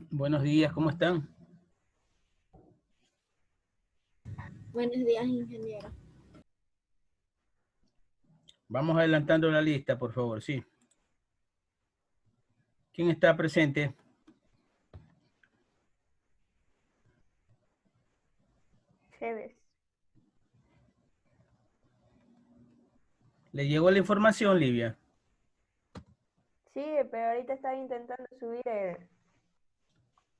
Buenos días, ¿cómo están? Buenos días, ingeniero. Vamos adelantando la lista, por favor, sí. ¿Quién está presente? Chévez. ¿Le llegó la información, Livia? Sí, pero ahorita estaba intentando subir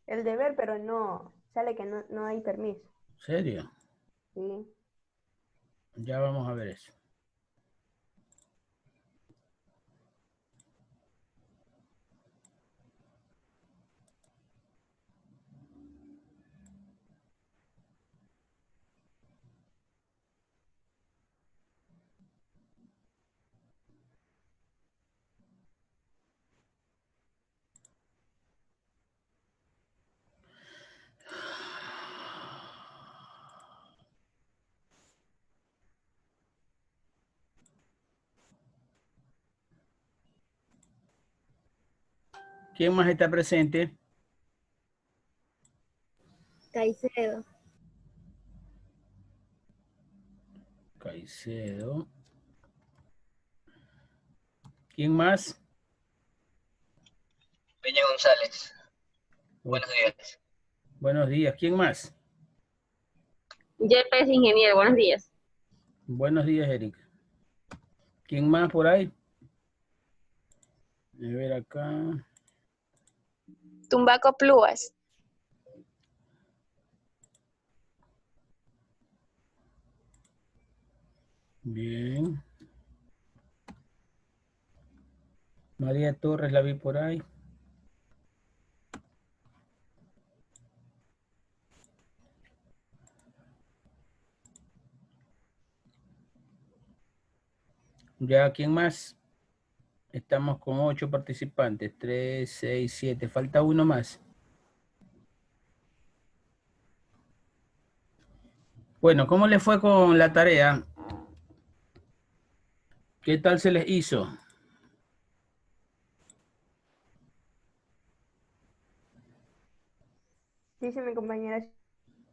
el deber, pero no, sale que no hay permiso. ¿Serio? Sí. Ya vamos a ver eso. ¿Quién más está presente? Caicedo. Caicedo. ¿Quién más? Peña González. Buenos Ok. días. Buenos días. ¿Quién más? Yepes, ingeniero, buenos días. Buenos días, Eric. ¿Quién más por ahí? A ver acá. Tumbaco Pluas. Bien. María Torres la vi por ahí. Ya, ¿quién más? Estamos con 8 participantes. 3, 6, 7. Falta uno más. Bueno, ¿cómo le fue con la tarea? ¿Qué tal se les hizo? Dice mi compañera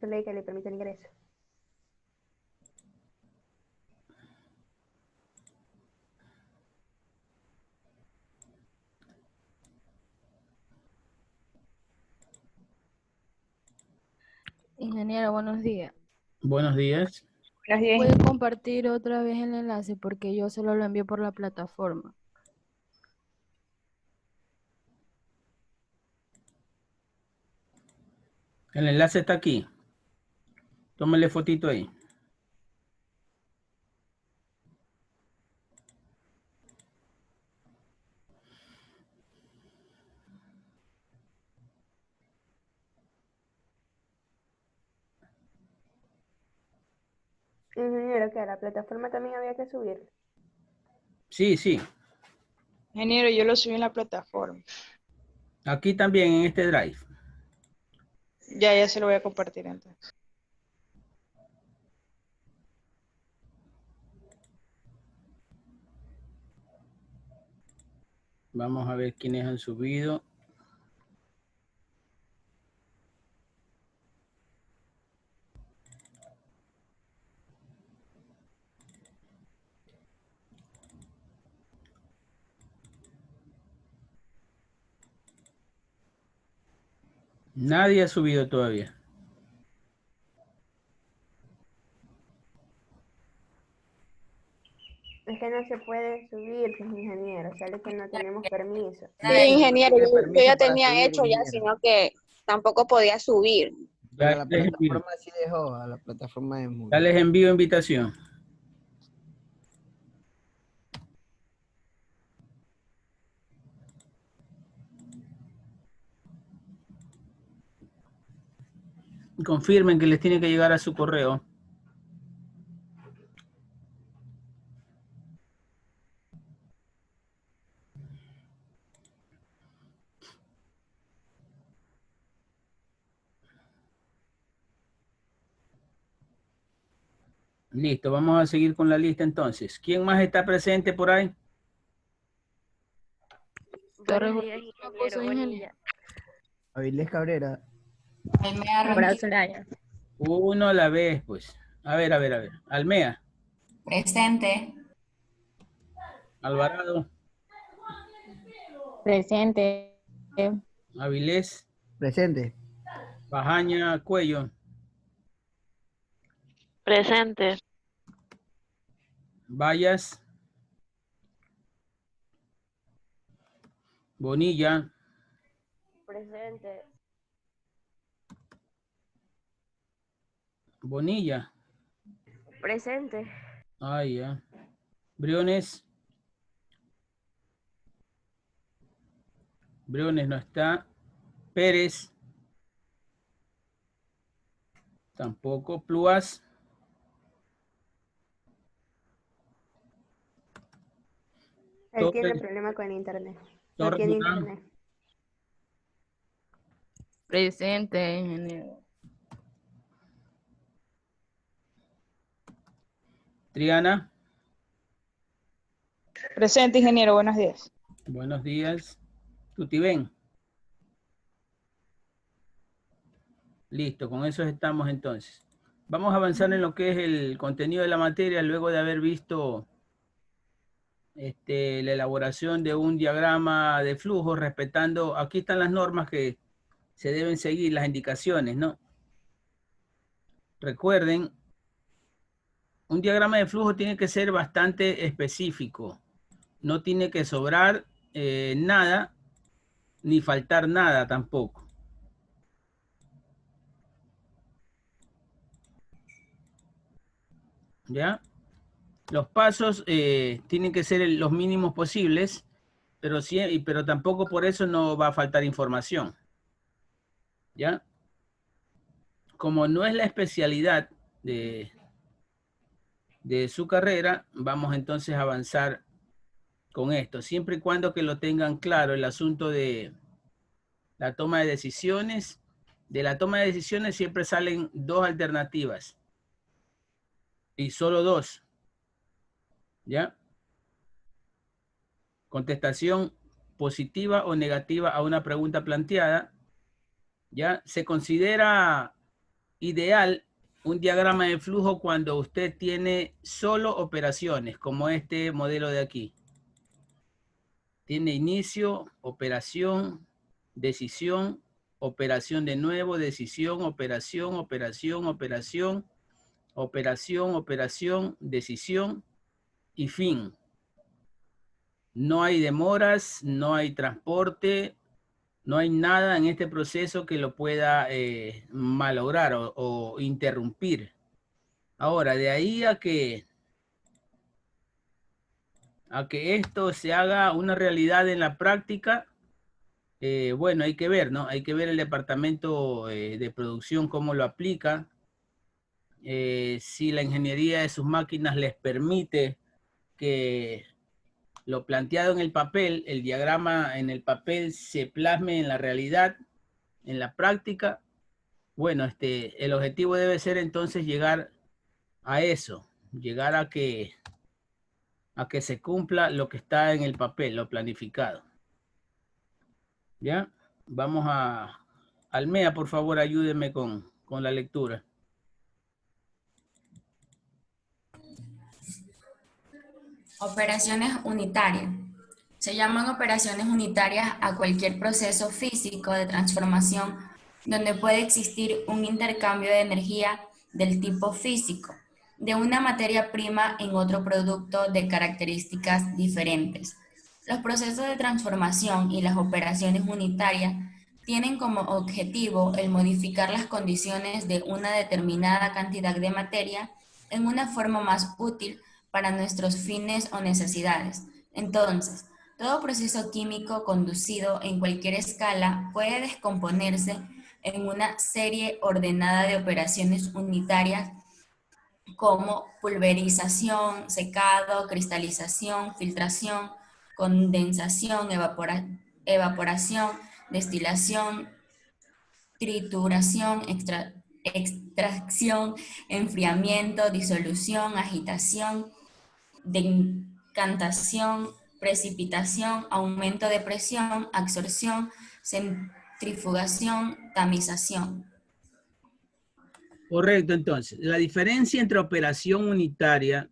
ley que le permite el ingreso. Ingeniero, buenos días. Buenos días. ¿Puede compartir otra vez el enlace? Porque yo solo lo envío por la plataforma. El enlace está aquí. Tómale fotito ahí. Ingeniero, que a la plataforma también había que subir. Sí, sí. Ingeniero, yo lo subí en la plataforma. Aquí también en este drive. Ya se lo voy a compartir entonces. Vamos a ver quiénes han subido. Nadie ha subido todavía. Es que no se puede subir, pues, ingeniero, sale que no tenemos permiso. Sí, ingeniero, Tiene yo ya permiso para tenía subir, hecho ya, ingeniero. sino que tampoco podía subir. Pero a Ya la les envío. plataforma sí dejó, a la plataforma de Ya Moodle. les envío invitación. Confirmen que les tiene que llegar a su correo. Listo, vamos a seguir con la lista entonces. ¿Quién más está presente por ahí? Torres Buenos días, Joaquín, ingeniero. soy Buen ingeniero. día. Avilés Cabrera. Almea Solaya. Uno a la vez, pues. A ver. Almea, Presente. Alvarado, Presente. Avilés, Presente. Bajaña, Cuello, Presente. Vallas, Bonilla, Presente. Bonilla. Presente. Ay, ya. Briones. Briones no está. Pérez. Tampoco. Pluas. Él tiene Torres. problema con el internet. No Torres tiene Durán. internet. Presente, ingeniero. Triana. Presente, ingeniero. Buenos días. Buenos días. Tutibén. Listo, con eso estamos entonces. Vamos a avanzar en lo que es el contenido de la materia luego de haber visto la elaboración de un diagrama de flujo respetando, aquí están las normas que se deben seguir, las indicaciones, ¿no? Recuerden, un diagrama de flujo tiene que ser bastante específico. No tiene que sobrar nada, ni faltar nada tampoco. ¿Ya? Los pasos tienen que ser los mínimos posibles, pero tampoco por eso no va a faltar información. ¿Ya? Como no es la especialidad de su carrera, vamos entonces a avanzar con esto, siempre y cuando que lo tengan claro el asunto de la toma de decisiones. De la toma de decisiones siempre salen dos alternativas y solo dos. ¿Ya? Contestación positiva o negativa a una pregunta planteada. ¿Ya? Se considera ideal un diagrama de flujo cuando usted tiene solo operaciones, como este modelo de aquí. Tiene inicio, operación, decisión, operación de nuevo, decisión, operación, operación, operación, operación, operación, decisión y fin. No hay demoras, no hay transporte, no hay nada en este proceso que lo pueda malograr o interrumpir. Ahora, de ahí a que esto se haga una realidad en la práctica, bueno, hay que ver, ¿no? Hay que ver el departamento de producción cómo lo aplica, si la ingeniería de sus máquinas les permite que lo planteado en el papel, el diagrama en el papel se plasme en la realidad, en la práctica. Bueno, el objetivo debe ser entonces llegar a eso, llegar a que se cumpla lo que está en el papel, lo planificado. ¿Ya? Vamos a... Almea, por favor, ayúdeme con la lectura. Operaciones unitarias. Se llaman operaciones unitarias a cualquier proceso físico de transformación donde puede existir un intercambio de energía del tipo físico de una materia prima en otro producto de características diferentes. Los procesos de transformación y las operaciones unitarias tienen como objetivo el modificar las condiciones de una determinada cantidad de materia en una forma más útil para nuestros fines o necesidades. Entonces, todo proceso químico conducido en cualquier escala puede descomponerse en una serie ordenada de operaciones unitarias como pulverización, secado, cristalización, filtración, condensación, evaporación, destilación, trituración, extracción, enfriamiento, disolución, agitación, decantación, precipitación, aumento de presión, absorción, trifugación, tamización. Correcto, entonces. La diferencia entre operación unitaria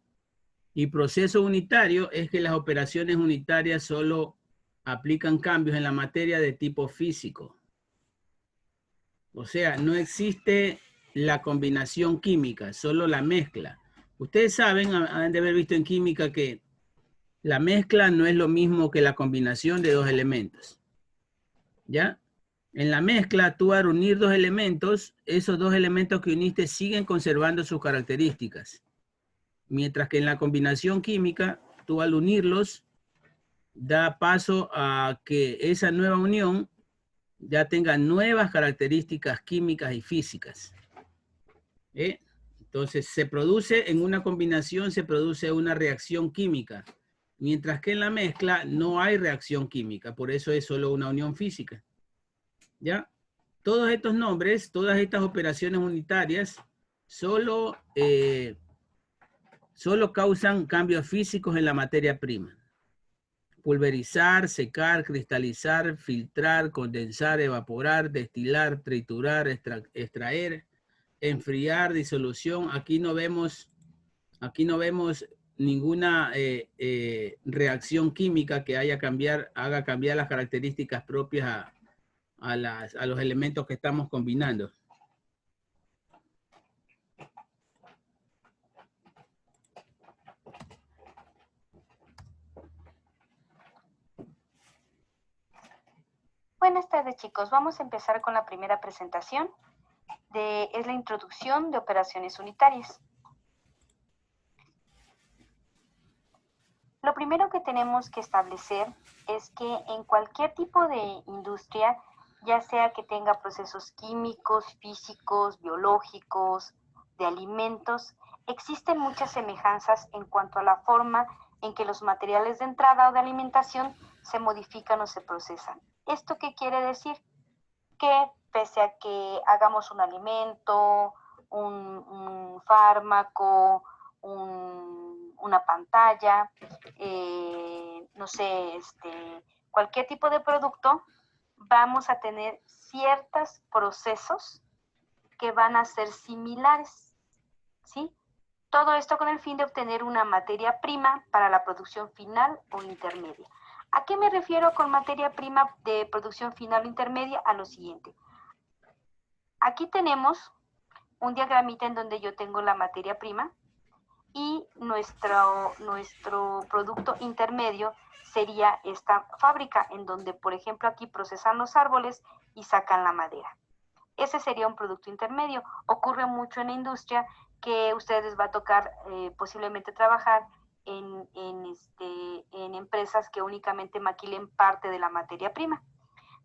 y proceso unitario es que las operaciones unitarias solo aplican cambios en la materia de tipo físico. O sea, no existe la combinación química, solo la mezcla. Ustedes saben, han de haber visto en química que la mezcla no es lo mismo que la combinación de dos elementos. ¿Ya? En la mezcla, tú al unir dos elementos, esos dos elementos que uniste siguen conservando sus características. Mientras que en la combinación química, tú al unirlos, da paso a que esa nueva unión ya tenga nuevas características químicas y físicas. Entonces, se produce en una combinación, se produce una reacción química, mientras que en la mezcla no hay reacción química, por eso es solo una unión física. ¿Ya? Todos estos nombres, todas estas operaciones unitarias, solo causan cambios físicos en la materia prima. Pulverizar, secar, cristalizar, filtrar, condensar, evaporar, destilar, triturar, extraer, enfriar, disolución. Aquí no vemos ninguna reacción química que haga cambiar las características propias a los elementos que estamos combinando. Buenas tardes, chicos. Vamos a empezar con la primera presentación. Es la introducción de operaciones unitarias. Lo primero que tenemos que establecer es que en cualquier tipo de industria, ya sea que tenga procesos químicos, físicos, biológicos, de alimentos, existen muchas semejanzas en cuanto a la forma en que los materiales de entrada o de alimentación se modifican o se procesan. ¿Esto qué quiere decir? Que pese a que hagamos un alimento, un fármaco, una pantalla, no sé, cualquier tipo de producto, vamos a tener ciertos procesos que van a ser similares, ¿sí? Todo esto con el fin de obtener una materia prima para la producción final o intermedia. ¿A qué me refiero con materia prima de producción final o intermedia? A lo siguiente. Aquí tenemos un diagramita en donde yo tengo la materia prima y nuestro producto intermedio sería esta fábrica en donde, por ejemplo, aquí procesan los árboles y sacan la madera. Ese sería un producto intermedio. Ocurre mucho en la industria que ustedes les va a tocar posiblemente trabajar en empresas que únicamente maquilen parte de la materia prima.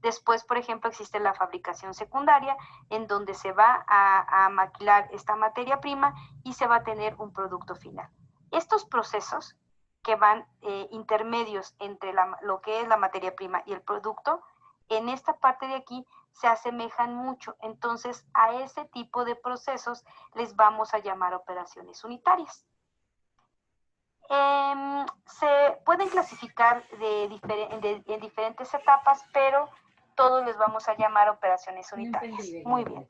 Después, por ejemplo, existe la fabricación secundaria, en donde se va a maquilar esta materia prima y se va a tener un producto final. Estos procesos que van intermedios entre lo que es la materia prima y el producto, en esta parte de aquí se asemejan mucho. Entonces, a ese tipo de procesos les vamos a llamar operaciones unitarias. Se pueden clasificar en diferentes etapas, pero todos les vamos a llamar operaciones unitarias. Muy bien.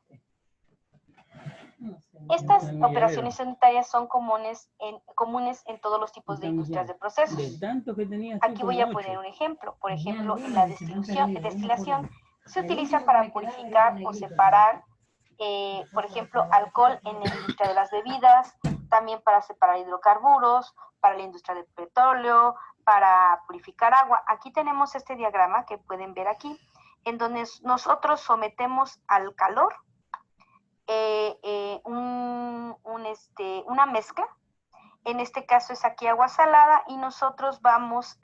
Estas operaciones unitarias son comunes en todos los tipos de industrias de procesos. Aquí voy a poner un ejemplo. Por ejemplo, en la destilación se utiliza para purificar o separar, por ejemplo, alcohol en la industria de las bebidas, también para separar hidrocarburos, para la industria del petróleo, para purificar agua. Aquí tenemos este diagrama que pueden ver aquí, en donde nosotros sometemos al calor una mezcla. En este caso es aquí agua salada y nosotros vamos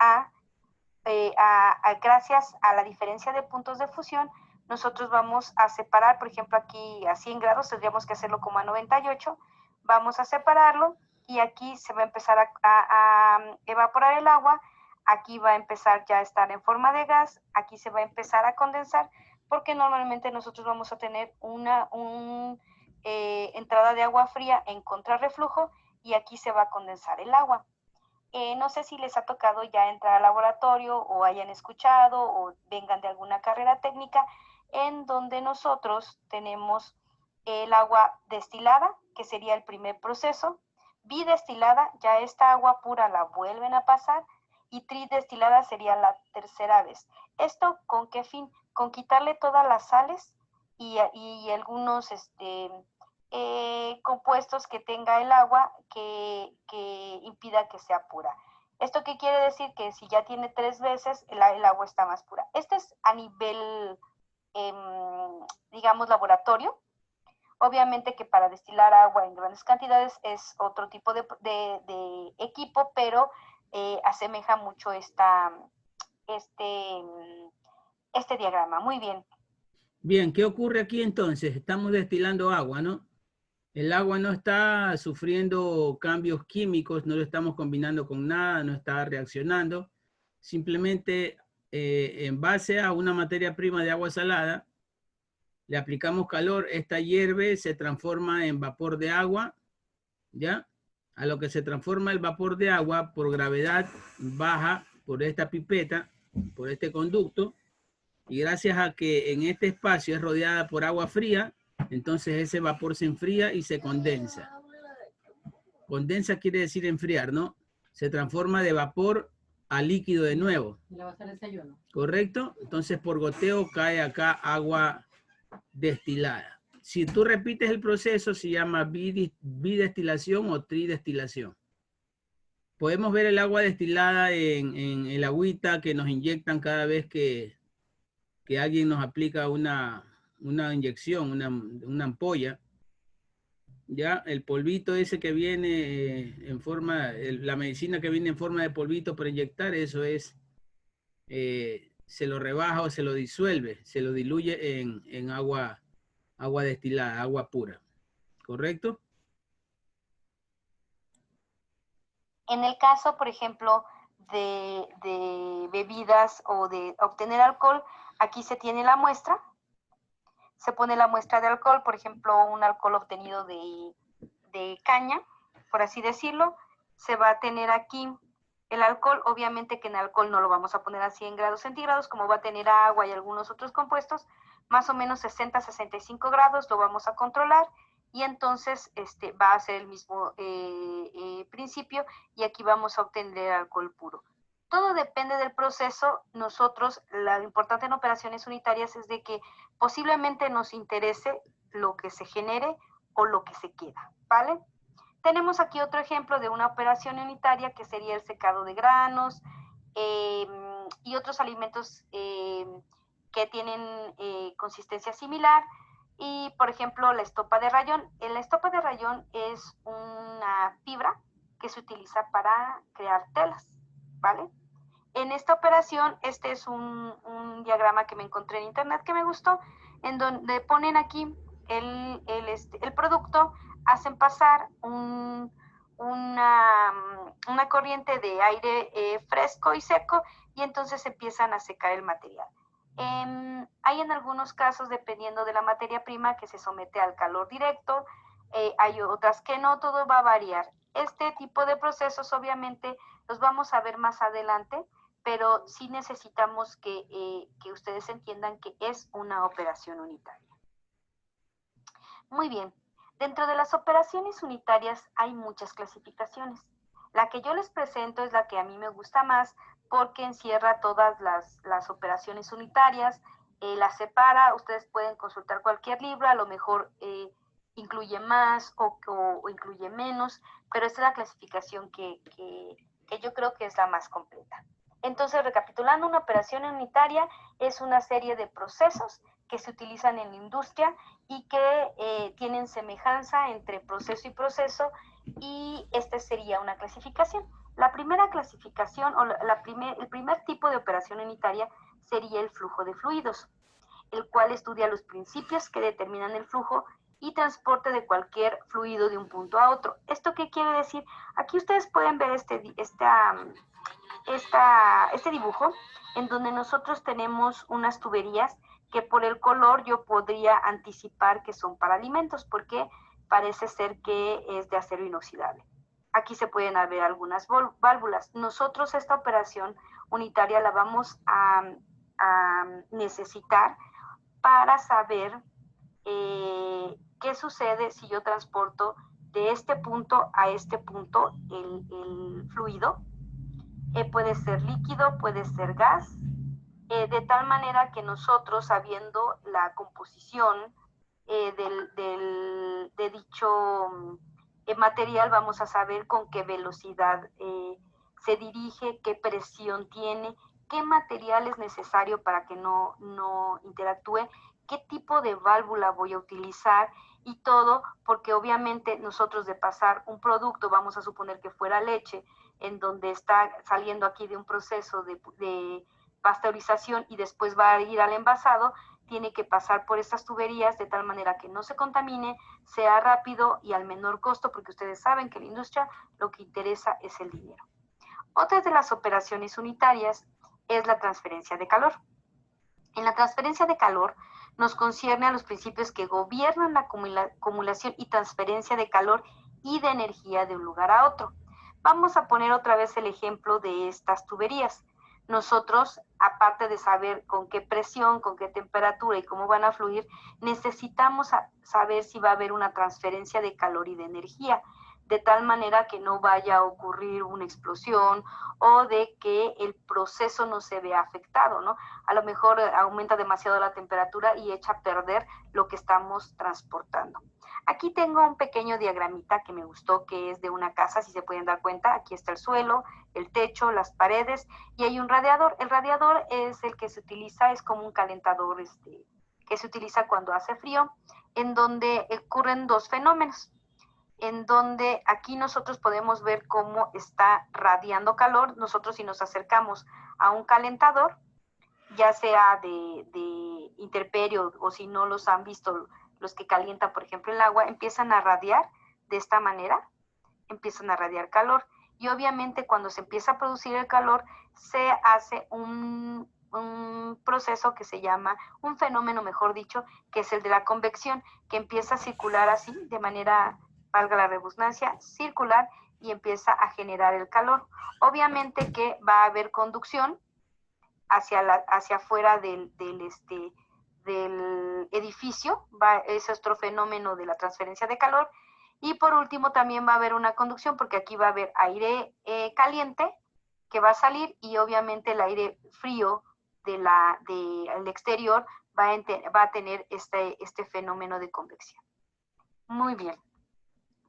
gracias a la diferencia de puntos de fusión, nosotros vamos a separar, por ejemplo, aquí a 100 grados, tendríamos que hacerlo como a 98, vamos a separarlo y aquí se va a empezar a evaporar el agua, aquí va a empezar ya a estar en forma de gas, aquí se va a empezar a condensar, porque normalmente nosotros vamos a tener una entrada de agua fría en contrarreflujo y aquí se va a condensar el agua. No sé si les ha tocado ya entrar al laboratorio o hayan escuchado o vengan de alguna carrera técnica. en donde nosotros tenemos el agua destilada, que sería el primer proceso, bidestilada, ya esta agua pura la vuelven a pasar, y tridestilada sería la tercera vez. ¿Esto con qué fin? Con quitarle todas las sales y algunos compuestos que tenga el agua que impida que sea pura. ¿Esto qué quiere decir? Que si ya tiene 3 veces, el agua está más pura. Este es a nivel, digamos, laboratorio. Obviamente que para destilar agua en grandes cantidades es otro tipo de equipo, pero asemeja mucho este diagrama. Muy bien. Bien, ¿qué ocurre aquí entonces? Estamos destilando agua, ¿no? El agua no está sufriendo cambios químicos, no lo estamos combinando con nada, no está reaccionando. Simplemente en base a una materia prima de agua salada, le aplicamos calor, esta hierve, se transforma en vapor de agua, ¿ya? A lo que se transforma el vapor de agua por gravedad baja por esta pipeta, por este conducto, y gracias a que en este espacio es rodeada por agua fría, entonces ese vapor se enfría y se condensa. Condensa quiere decir enfriar, ¿no? Se transforma de vapor a líquido de nuevo. ¿Correcto? Entonces por goteo cae acá agua destilada. Si tú repites el proceso, se llama bidestilación o tridestilación. Podemos ver el agua destilada en el agüita que nos inyectan cada vez que alguien nos aplica una inyección, una ampolla. Ya, el polvito ese que viene en forma, la medicina que viene en forma de polvito para inyectar, eso es, se lo rebaja o se lo disuelve, se lo diluye en agua destilada, agua pura. ¿Correcto? En el caso, por ejemplo, de bebidas o de obtener alcohol, aquí se tiene la muestra. Se pone la muestra de alcohol, por ejemplo, un alcohol obtenido de caña, por así decirlo. Se va a tener aquí el alcohol. Obviamente que en alcohol no lo vamos a poner a 100 grados centígrados, como va a tener agua y algunos otros compuestos. Más o menos 60-65 grados lo vamos a controlar. Y entonces va a ser el mismo principio, y aquí vamos a obtener alcohol puro. Todo depende del proceso. Nosotros, lo importante en operaciones unitarias es de que posiblemente nos interese lo que se genere o lo que se queda, ¿vale? Tenemos aquí otro ejemplo de una operación unitaria que sería el secado de granos y otros alimentos que tienen consistencia similar. Y, por ejemplo, la estopa de rayón. La estopa de rayón es una fibra que se utiliza para crear telas, ¿vale? En esta operación, este es un diagrama que me encontré en internet que me gustó, en donde ponen aquí el producto, hacen pasar una corriente de aire fresco y seco, y entonces empiezan a secar el material. Hay en algunos casos, dependiendo de la materia prima, que se somete al calor directo, hay otras que no, todo va a variar. Este tipo de procesos obviamente los vamos a ver más adelante, pero sí necesitamos que ustedes entiendan que es una operación unitaria. Muy bien, dentro de las operaciones unitarias hay muchas clasificaciones. La que yo les presento es la que a mí me gusta más, porque encierra todas las operaciones unitarias, las separa. Ustedes pueden consultar cualquier libro, a lo mejor incluye más o incluye menos, pero esta es la clasificación que yo creo que es la más completa. Entonces, recapitulando, una operación unitaria es una serie de procesos que se utilizan en la industria y que tienen semejanza entre proceso y proceso, y esta sería una clasificación. La primera clasificación o el primer tipo de operación unitaria sería el flujo de fluidos, el cual estudia los principios que determinan el flujo y transporte de cualquier fluido de un punto a otro. ¿Esto qué quiere decir? Aquí ustedes pueden ver este dibujo, en donde nosotros tenemos unas tuberías que por el color yo podría anticipar que son para alimentos, porque parece ser que es de acero inoxidable. Aquí se pueden ver algunas válvulas. Nosotros esta operación unitaria la vamos a necesitar para saber qué sucede si yo transporto de este punto a este punto el fluido. Puede ser líquido, puede ser gas, de tal manera que nosotros, sabiendo la composición de dicho material, vamos a saber con qué velocidad se dirige, qué presión tiene, qué material es necesario para que no interactúe, qué tipo de válvula voy a utilizar y todo, porque obviamente nosotros de pasar un producto, vamos a suponer que fuera leche, en donde está saliendo aquí de un proceso de pasteurización y después va a ir al envasado, tiene que pasar por estas tuberías de tal manera que no se contamine, sea rápido y al menor costo, porque ustedes saben que la industria lo que interesa es el dinero. Otra de las operaciones unitarias es la transferencia de calor. En la transferencia de calor nos concierne a los principios que gobiernan la acumulación y transferencia de calor y de energía de un lugar a otro. Vamos a poner otra vez el ejemplo de estas tuberías. Nosotros, aparte de saber con qué presión, con qué temperatura y cómo van a fluir, necesitamos saber si va a haber una transferencia de calor y de energía, de tal manera que no vaya a ocurrir una explosión o de que el proceso no se vea afectado, ¿no? A lo mejor aumenta demasiado la temperatura y echa a perder lo que estamos transportando. Aquí tengo un pequeño diagramita que me gustó, que es de una casa, si se pueden dar cuenta. Aquí está el suelo, el techo, las paredes y hay un radiador. El radiador es el que se utiliza, es como un calentador que se utiliza cuando hace frío, en donde ocurren dos fenómenos, en donde aquí nosotros podemos ver cómo está radiando calor. Nosotros, si nos acercamos a un calentador, ya sea de intemperio o si no los han visto, los que calientan, por ejemplo, el agua, empiezan a radiar de esta manera, empiezan a radiar calor. Y obviamente cuando se empieza a producir el calor, se hace un proceso que se llama, un fenómeno, mejor dicho, que es el de la convección, que empieza a circular así, de manera, valga la redundancia, circular, y empieza a generar el calor. Obviamente que va a haber conducción hacia afuera del edificio, ese es otro fenómeno de la transferencia de calor. Y por último también va a haber una conducción, porque aquí va a haber aire caliente que va a salir y obviamente el aire frío del exterior va a tener este fenómeno de convección. Muy bien.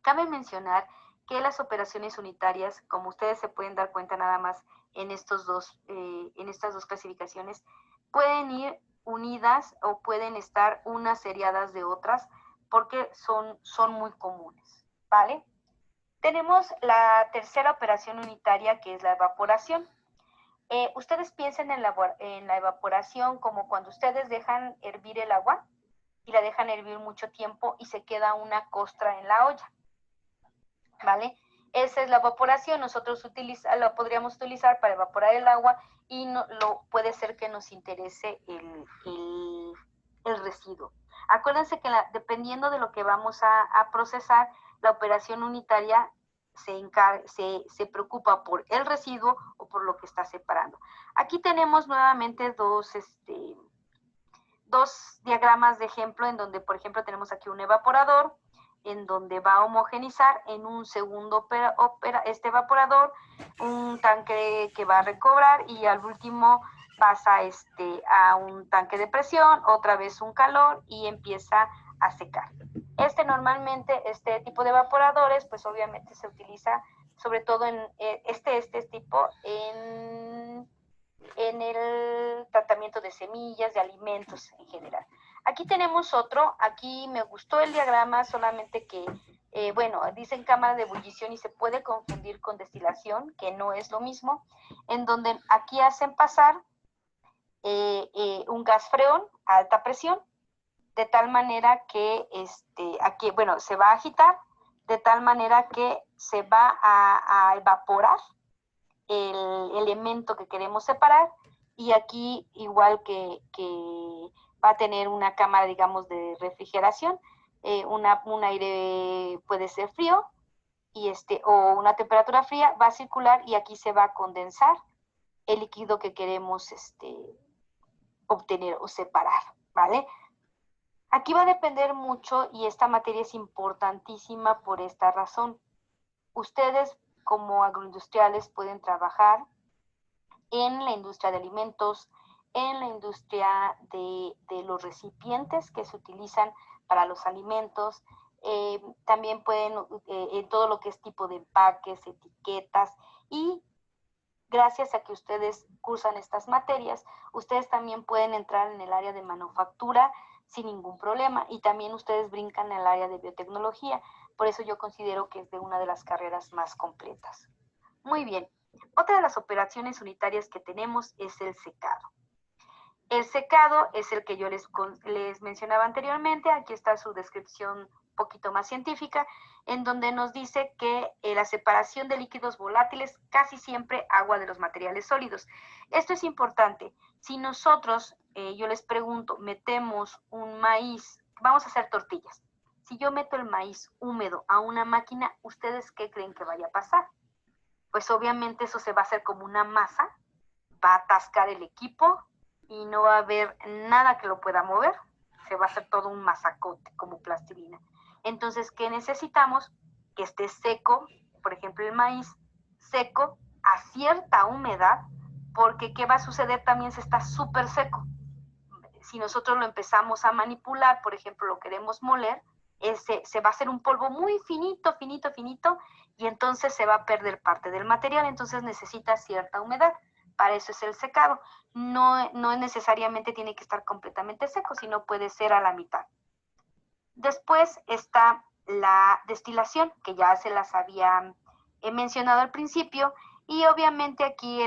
Cabe mencionar que las operaciones unitarias, como ustedes se pueden dar cuenta nada más en estas dos clasificaciones, pueden ir unidas o pueden estar unas seriadas de otras porque son muy comunes, ¿vale? Tenemos la tercera operación unitaria, que es la evaporación. Ustedes piensen en la evaporación como cuando ustedes dejan hervir el agua y la dejan hervir mucho tiempo y se queda una costra en la olla, ¿vale? Esa es la evaporación. Nosotros lo podríamos utilizar para evaporar el agua y puede ser que nos interese el residuo. Acuérdense que dependiendo de lo que vamos a procesar, la operación unitaria se preocupa por el residuo o por lo que está separando. Aquí tenemos nuevamente dos diagramas de ejemplo, en donde, por ejemplo, tenemos aquí un evaporador, en donde va a homogenizar en un segundo evaporador, un tanque que va a recobrar y al último pasa a un tanque de presión, otra vez un calor y empieza a secar. Normalmente este tipo de evaporadores, pues obviamente se utiliza sobre todo en este tipo en el tratamiento de semillas, de alimentos en general. Aquí tenemos otro. Aquí me gustó el diagrama, solamente que, bueno, dicen cámara de ebullición y se puede confundir con destilación, que no es lo mismo, en donde aquí hacen pasar un gas freón a alta presión, de tal manera que aquí, bueno, se va a agitar, de tal manera que se va a evaporar el elemento que queremos separar, y aquí igual que va a tener una cámara, digamos, de refrigeración, un aire puede ser frío y o una temperatura fría, va a circular y aquí se va a condensar el líquido que queremos obtener o separar, ¿vale? Aquí va a depender mucho y esta materia es importantísima por esta razón. Ustedes como agroindustriales pueden trabajar en la industria de alimentos, en la industria de los recipientes que se utilizan para los alimentos, también pueden en todo lo que es tipo de empaques, etiquetas, y gracias a que ustedes cursan estas materias, ustedes también pueden entrar en el área de manufactura sin ningún problema, y también ustedes brincan en el área de biotecnología. Por eso yo considero que es de una de las carreras más completas. Muy bien. Otra de las operaciones unitarias que tenemos es el secado. El secado es el que yo les mencionaba anteriormente. Aquí está su descripción un poquito más científica, en donde nos dice que la separación de líquidos volátiles, casi siempre agua de los materiales sólidos. Esto es importante. Si nosotros, yo les pregunto, metemos un maíz, vamos a hacer tortillas. Si yo meto el maíz húmedo a una máquina, ¿ustedes qué creen que vaya a pasar? Pues obviamente eso se va a hacer como una masa, va a atascar el equipo y no va a haber nada que lo pueda mover. Se va a hacer todo un masacote como plastilina. Entonces, ¿qué necesitamos? Que esté seco, por ejemplo, el maíz seco a cierta humedad, porque ¿qué va a suceder también si está súper seco? Si nosotros lo empezamos a manipular, por ejemplo, lo queremos moler, se va a hacer un polvo muy finito, finito, finito, y entonces se va a perder parte del material, entonces necesita cierta humedad. Para eso es el secado. No necesariamente tiene que estar completamente seco, sino puede ser a la mitad. Después está la destilación, que ya se las había mencionado al principio, y obviamente aquí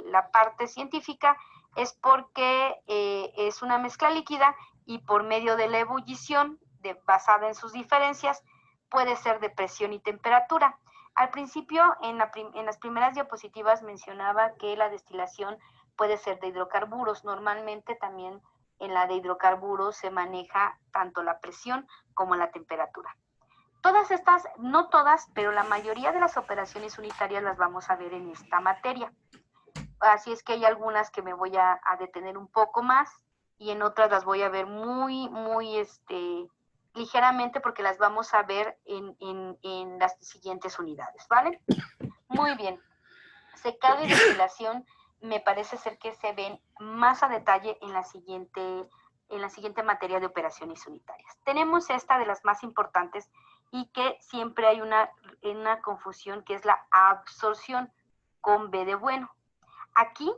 la parte científica es porque es una mezcla líquida y por medio de la ebullición, basada en sus diferencias, puede ser de presión y temperatura. Al principio, en las primeras diapositivas mencionaba que la destilación puede ser de hidrocarburos. Normalmente también en la de hidrocarburos se maneja tanto la presión como la temperatura. Todas estas, no todas, pero la mayoría de las operaciones unitarias las vamos a ver en esta materia. Así es que hay algunas que me voy a detener un poco más y en otras las voy a ver muy ligeramente porque las vamos a ver en las siguientes unidades, ¿vale? Muy bien. Secado y destilación me parece ser que se ven más a detalle en la siguiente materia de operaciones unitarias. Tenemos esta de las más importantes y que siempre hay una confusión, que es la absorción con B de bueno. Aquí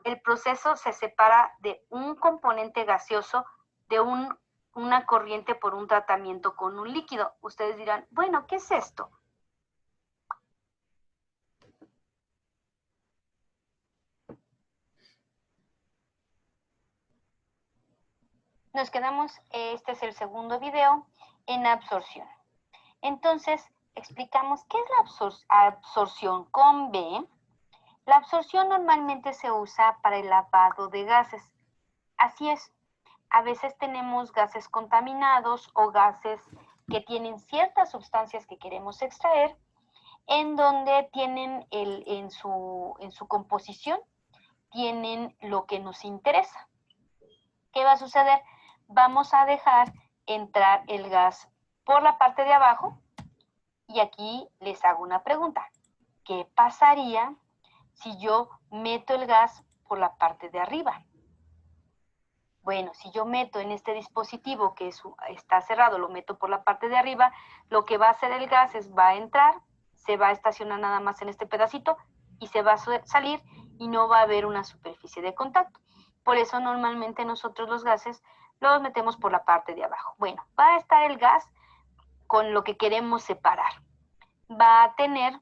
el proceso se separa de un componente gaseoso de una corriente por un tratamiento con un líquido. Ustedes dirán, bueno, ¿qué es esto? Nos quedamos, este es el segundo video, en absorción. Entonces, explicamos qué es la absorción con B. La absorción normalmente se usa para el lavado de gases. Así es. A veces tenemos gases contaminados o gases que tienen ciertas sustancias que queremos extraer, en donde tienen en su composición, tienen lo que nos interesa. ¿Qué va a suceder? Vamos a dejar entrar el gas por la parte de abajo y aquí les hago una pregunta. ¿Qué pasaría si yo meto el gas por la parte de arriba? Bueno, si yo meto en este dispositivo que está cerrado, lo meto por la parte de arriba, lo que va a hacer el gas es va a entrar, se va a estacionar nada más en este pedacito y se va a salir y no va a haber una superficie de contacto. Por eso normalmente nosotros los gases los metemos por la parte de abajo. Bueno, va a estar el gas con lo que queremos separar. Va a tener,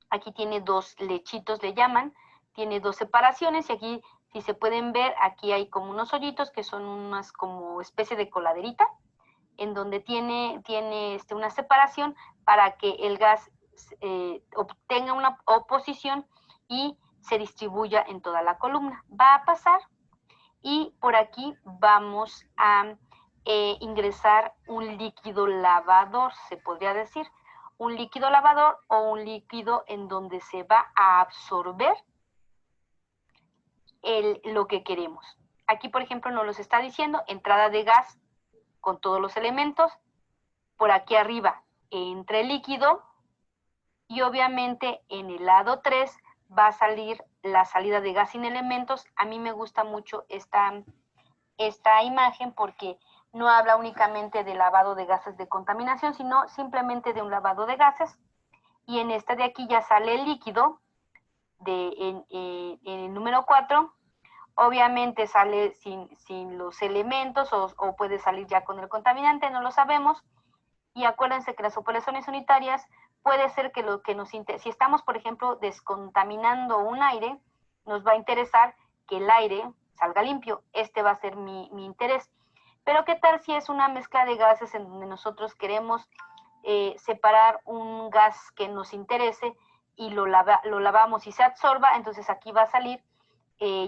aquí tiene dos lechitos, le llaman, tiene dos separaciones y aquí, si se pueden ver, aquí hay como unos hoyitos que son unas como especie de coladerita, en donde tiene una separación para que el gas obtenga una oposición y se distribuya en toda la columna. Va a pasar y por aquí vamos a ingresar un líquido lavador, se podría decir, un líquido lavador o un líquido en donde se va a absorber lo que queremos. Aquí, por ejemplo, nos los está diciendo, entrada de gas con todos los elementos. Por aquí arriba entra el líquido y obviamente en el lado 3 va a salir la salida de gas sin elementos. A mí me gusta mucho esta imagen porque no habla únicamente de lavado de gases de contaminación, sino simplemente de un lavado de gases. Y en esta de aquí ya sale el líquido en el número 4. Obviamente sale sin los elementos o puede salir ya con el contaminante, no lo sabemos. Y acuérdense que las operaciones unitarias puede ser que lo que nos interesa, si estamos, por ejemplo, descontaminando un aire, nos va a interesar que el aire salga limpio. Este va a ser mi interés. Pero ¿qué tal si es una mezcla de gases en donde nosotros queremos separar un gas que nos interese y lo lavamos y se absorba? Entonces aquí va a salir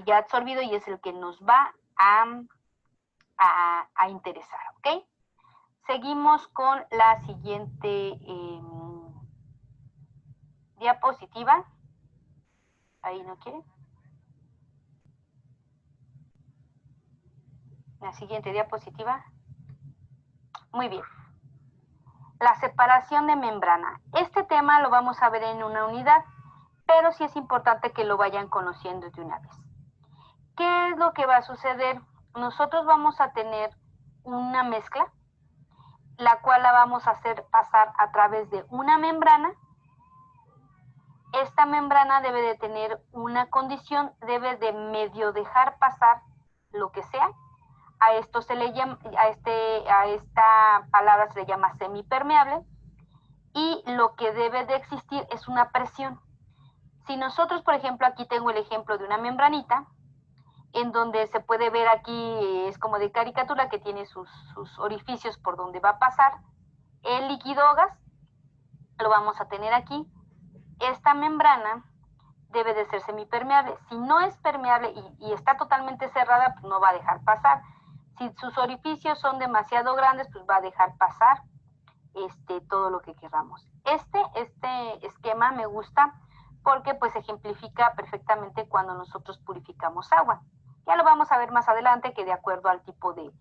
ya absorbido y es el que nos va a interesar, ¿ok? Seguimos con la siguiente diapositiva. Ahí no quiere. La siguiente diapositiva. Muy bien. La separación de membrana. Este tema lo vamos a ver en una unidad, pero sí es importante que lo vayan conociendo de una vez. ¿Qué es lo que va a suceder? Nosotros vamos a tener una mezcla, la cual la vamos a hacer pasar a través de una membrana. Esta membrana debe de tener una condición, debe de medio dejar pasar lo que sea. A esto se le llama, a esta palabra se le llama semipermeable, y lo que debe de existir es una presión. Si nosotros, por ejemplo, aquí tengo el ejemplo de una membranita, en donde se puede ver aquí, es como de caricatura, que tiene sus orificios por donde va a pasar el líquido o gas, lo vamos a tener aquí. Esta membrana debe de ser semipermeable. Si no es permeable y está totalmente cerrada, pues no va a dejar pasar. Si sus orificios son demasiado grandes, pues va a dejar pasar todo lo que queramos. Este esquema me gusta porque pues ejemplifica perfectamente cuando nosotros purificamos agua. Ya lo vamos a ver más adelante, que de acuerdo al tipo de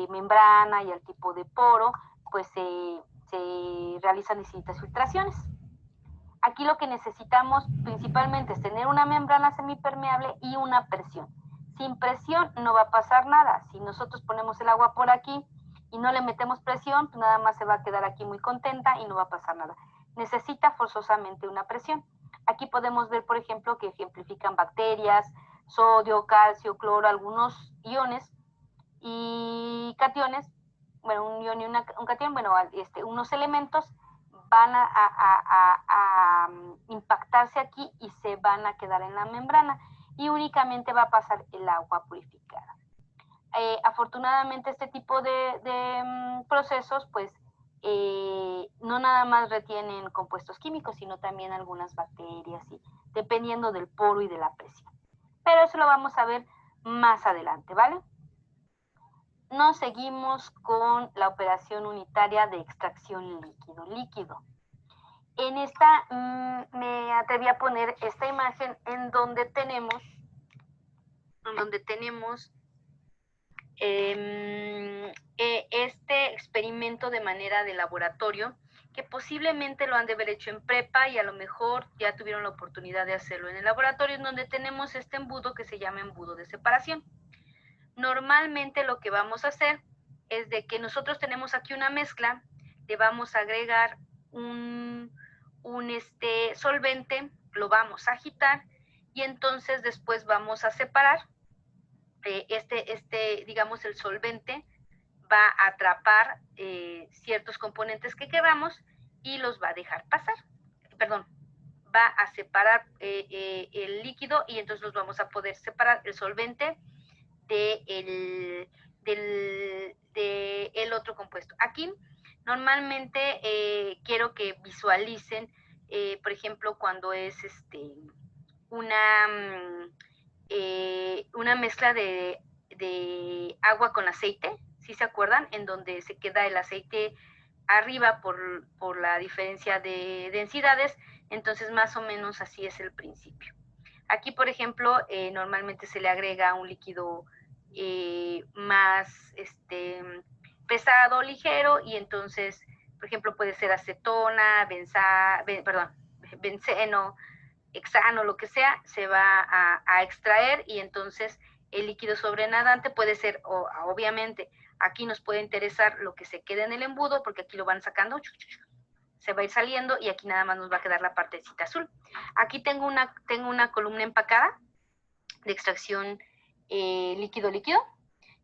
membrana y al tipo de poro, pues se realizan distintas filtraciones. Aquí lo que necesitamos principalmente es tener una membrana semipermeable y una presión. Sin presión no va a pasar nada. Si nosotros ponemos el agua por aquí y no le metemos presión, pues nada más se va a quedar aquí muy contenta y no va a pasar nada. Necesita forzosamente una presión. Aquí podemos ver, por ejemplo, que ejemplifican bacterias, sodio, calcio, cloro, algunos iones y cationes. Bueno, un ion y un catión, bueno, unos elementos van a impactarse aquí y se van a quedar en la membrana, y únicamente va a pasar el agua purificada. Afortunadamente este tipo de procesos pues no nada más retienen compuestos químicos, sino también algunas bacterias, y dependiendo del poro y de la presión. Pero eso lo vamos a ver más adelante, ¿vale? Nos seguimos con la operación unitaria de extracción líquido. En esta me atreví a poner esta imagen en donde tenemos este experimento de manera de laboratorio, que posiblemente lo han de haber hecho en prepa y a lo mejor ya tuvieron la oportunidad de hacerlo en el laboratorio, en donde tenemos este embudo que se llama embudo de separación. Normalmente lo que vamos a hacer es de que nosotros tenemos aquí una mezcla, le vamos a agregar un solvente, lo vamos a agitar y entonces después vamos a separar. Digamos, el solvente va a atrapar ciertos componentes que queramos y los va a dejar pasar. Perdón, va a separar el líquido y entonces los vamos a poder separar el solvente del otro compuesto. Aquí normalmente quiero que visualicen, por ejemplo, cuando es una mezcla de agua con aceite, ¿sí se acuerdan? En donde se queda el aceite arriba por la diferencia de densidades. Entonces más o menos así es el principio. Aquí, por ejemplo, normalmente se le agrega un líquido más pesado, ligero, y entonces, por ejemplo, puede ser acetona, benceno, hexano, lo que sea, se va a extraer, y entonces el líquido sobrenadante puede ser, obviamente, aquí nos puede interesar lo que se quede en el embudo, porque aquí lo van sacando, se va a ir saliendo, y aquí nada más nos va a quedar la partecita azul. Aquí tengo una columna empacada de extracción líquido-líquido,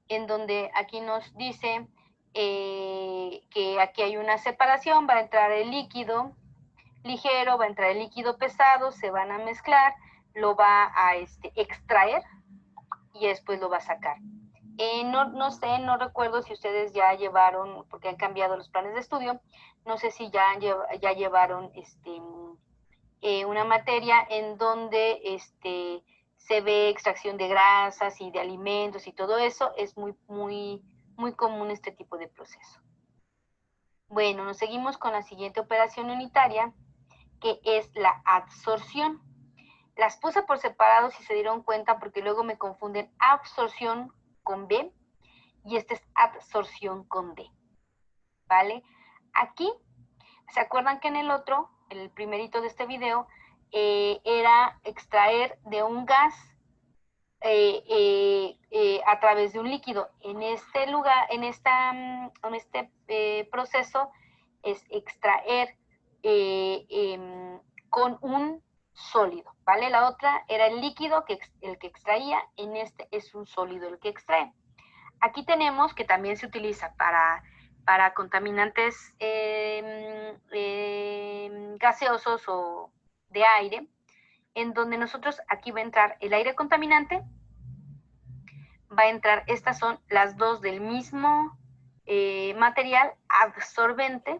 en donde aquí nos dice que aquí hay una separación, va a entrar el líquido ligero, va a entrar el líquido pesado, se van a mezclar, lo va a extraer y después lo va a sacar. No sé, no recuerdo si ustedes ya llevaron, porque han cambiado los planes de estudio, no sé si ya llevaron una materia en donde se ve extracción de grasas y de alimentos y todo eso. Es muy común este tipo de proceso. Bueno, nos seguimos con la siguiente operación unitaria, que es la absorción. Las puse por separado, si se dieron cuenta, porque luego me confunden absorción con B, y esta es absorción con D, ¿vale? Aquí, ¿se acuerdan que en el otro, el primerito de este video, era extraer de un gas a través de un líquido? En este lugar, en este proceso, es extraer con un sólido, ¿vale? La otra era el líquido, el que extraía. En este es un sólido el que extrae. Aquí tenemos que también se utiliza para contaminantes gaseosos o de aire, en donde nosotros, aquí va a entrar el aire contaminante, va a entrar, estas son las dos del mismo material absorbente,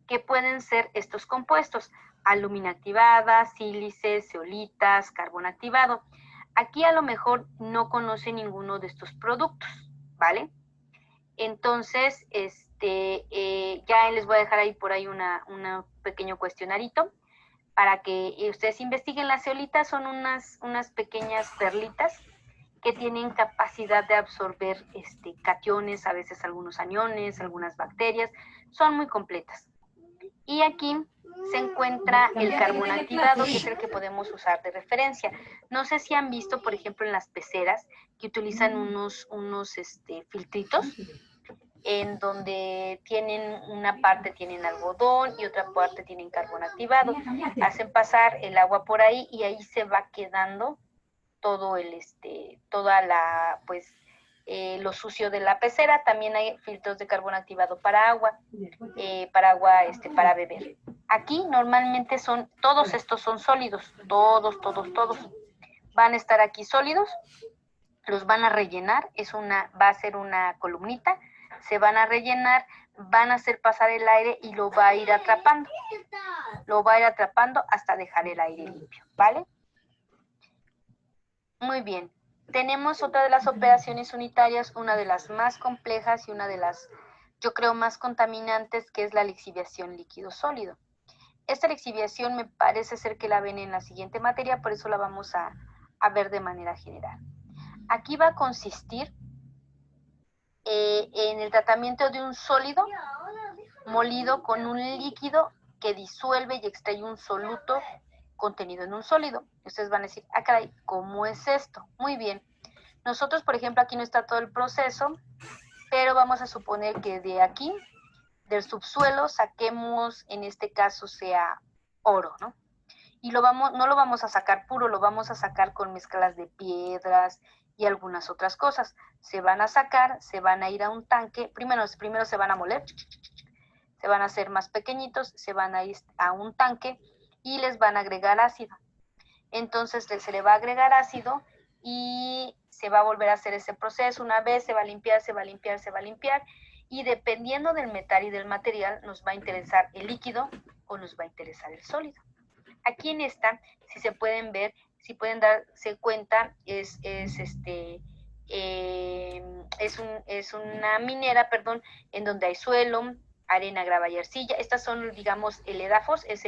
que pueden ser estos compuestos: alumina activada, sílice, zeolitas, carbón activado. Aquí a lo mejor no conoce ninguno de estos productos, ¿vale? Entonces, ya les voy a dejar ahí por ahí un pequeño cuestionarito para que ustedes investiguen. Las zeolitas son unas pequeñas perlitas que tienen capacidad de absorber cationes, a veces algunos aniones, algunas bacterias, son muy completas. Y aquí se encuentra el carbón activado, que es el que podemos usar de referencia. No sé si han visto, por ejemplo, en las peceras, que utilizan unos filtritos, en donde una parte tienen algodón y otra parte tienen carbón activado. Hacen pasar el agua por ahí y ahí se va quedando todo lo sucio de la pecera. También hay filtros de carbón activado para agua, para beber. Aquí normalmente todos estos son sólidos, todos van a estar aquí sólidos, los van a rellenar, va a ser una columnita, se van a rellenar, van a hacer pasar el aire y lo va a ir atrapando hasta dejar el aire limpio, ¿vale? Muy bien. Tenemos otra de las operaciones unitarias, una de las más complejas y una de las, yo creo, más contaminantes, que es la lixiviación líquido-sólido. Esta lixiviación me parece ser que la ven en la siguiente materia, por eso la vamos a ver de manera general. Aquí va a consistir en el tratamiento de un sólido molido con un líquido que disuelve y extrae un soluto contenido en un sólido. Ustedes van a decir, ah, caray, ¿cómo es esto? Muy bien. Nosotros, por ejemplo, aquí no está todo el proceso, pero vamos a suponer que de aquí, del subsuelo, saquemos, en este caso, sea oro, ¿no? Y no lo vamos a sacar puro, lo vamos a sacar con mezclas de piedras y algunas otras cosas. Se van a sacar, se van a ir a un tanque, primero se van a moler, se van a hacer más pequeñitos, se van a ir a un tanque y les van a agregar ácido. Entonces se le va a agregar ácido y se va a volver a hacer ese proceso. Una vez se va a limpiar, se va a limpiar, se va a limpiar, y dependiendo del metal y del material nos va a interesar el líquido o nos va a interesar el sólido. Aquí en esta, si se pueden ver, si pueden darse cuenta, es una minera, perdón, en donde hay suelo, arena, grava y arcilla. Estas son, digamos, el edafos, es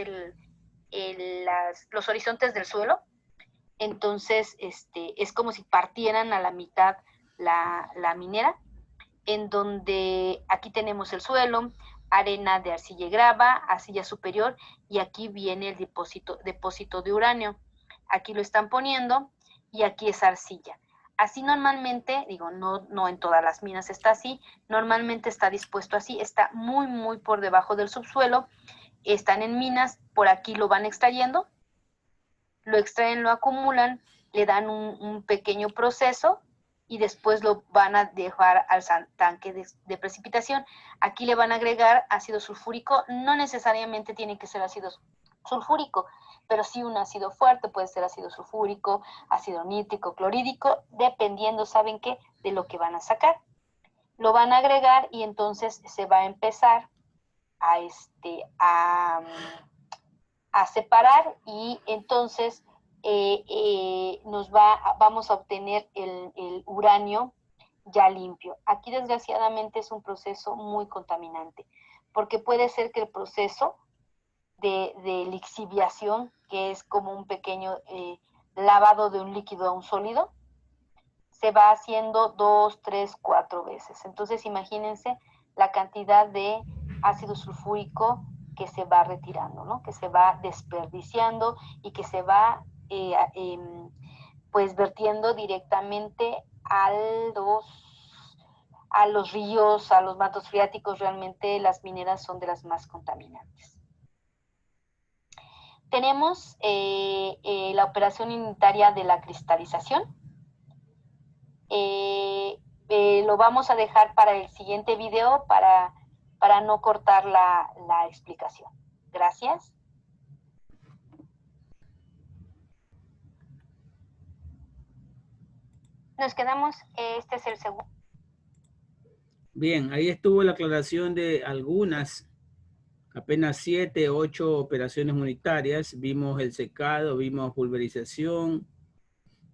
los horizontes del suelo. Entonces, es como si partieran a la mitad la minera, en donde aquí tenemos el suelo, arena de arcilla y grava, arcilla superior, y aquí viene el depósito de uranio. Aquí lo están poniendo y aquí es arcilla. Así normalmente, digo, no en todas las minas está así, normalmente está dispuesto así, está muy, muy por debajo del subsuelo, están en minas, por aquí lo van extrayendo, lo extraen, lo acumulan, le dan un pequeño proceso y después lo van a dejar al tanque de precipitación. Aquí le van a agregar ácido sulfúrico, no necesariamente tiene que ser ácido sulfúrico, pero sí un ácido fuerte, puede ser ácido sulfúrico, ácido nítrico, clorhídrico, dependiendo, ¿saben qué?, de lo que van a sacar. Lo van a agregar y entonces se va a empezar a separar y entonces vamos a obtener el uranio ya limpio. Aquí desgraciadamente es un proceso muy contaminante, porque puede ser que el proceso de lixiviación, que es como un pequeño lavado de un líquido a un sólido, se va haciendo 2, 3, 4 veces. Entonces imagínense la cantidad de ácido sulfúrico que se va retirando, ¿no? Que se va desperdiciando y que se va pues vertiendo directamente a los ríos, a los mantos freáticos. Realmente las mineras son de las más contaminantes. Tenemos la operación unitaria de la cristalización. Lo vamos a dejar para el siguiente video para no cortar la explicación. Gracias. Nos quedamos, este es el segundo. Bien, ahí estuvo la aclaración de algunas, apenas 7, 8 operaciones unitarias. Vimos el secado, vimos pulverización,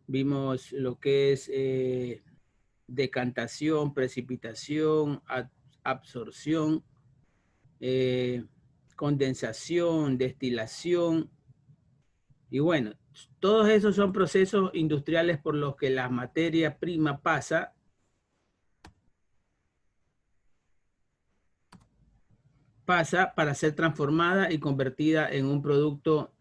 vimos lo que es decantación, precipitación, absorción, condensación, destilación. Y bueno, todos esos son procesos industriales por los que la materia prima pasa para ser transformada y convertida en un producto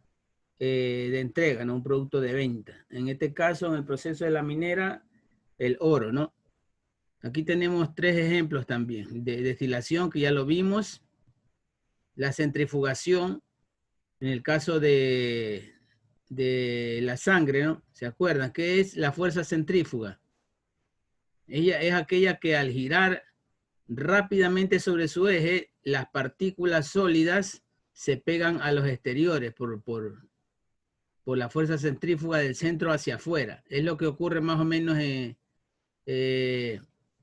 de entrega, ¿no? Un producto de venta. En este caso, en el proceso de la minera, el oro, ¿no? Aquí tenemos 3 ejemplos también de destilación, que ya lo vimos. La centrifugación, en el caso de la sangre, ¿no? ¿Se acuerdan? ¿Qué es la fuerza centrífuga? Ella es aquella que al girar rápidamente sobre su eje, las partículas sólidas se pegan a los exteriores por la fuerza centrífuga del centro hacia afuera. Es lo que ocurre más o menos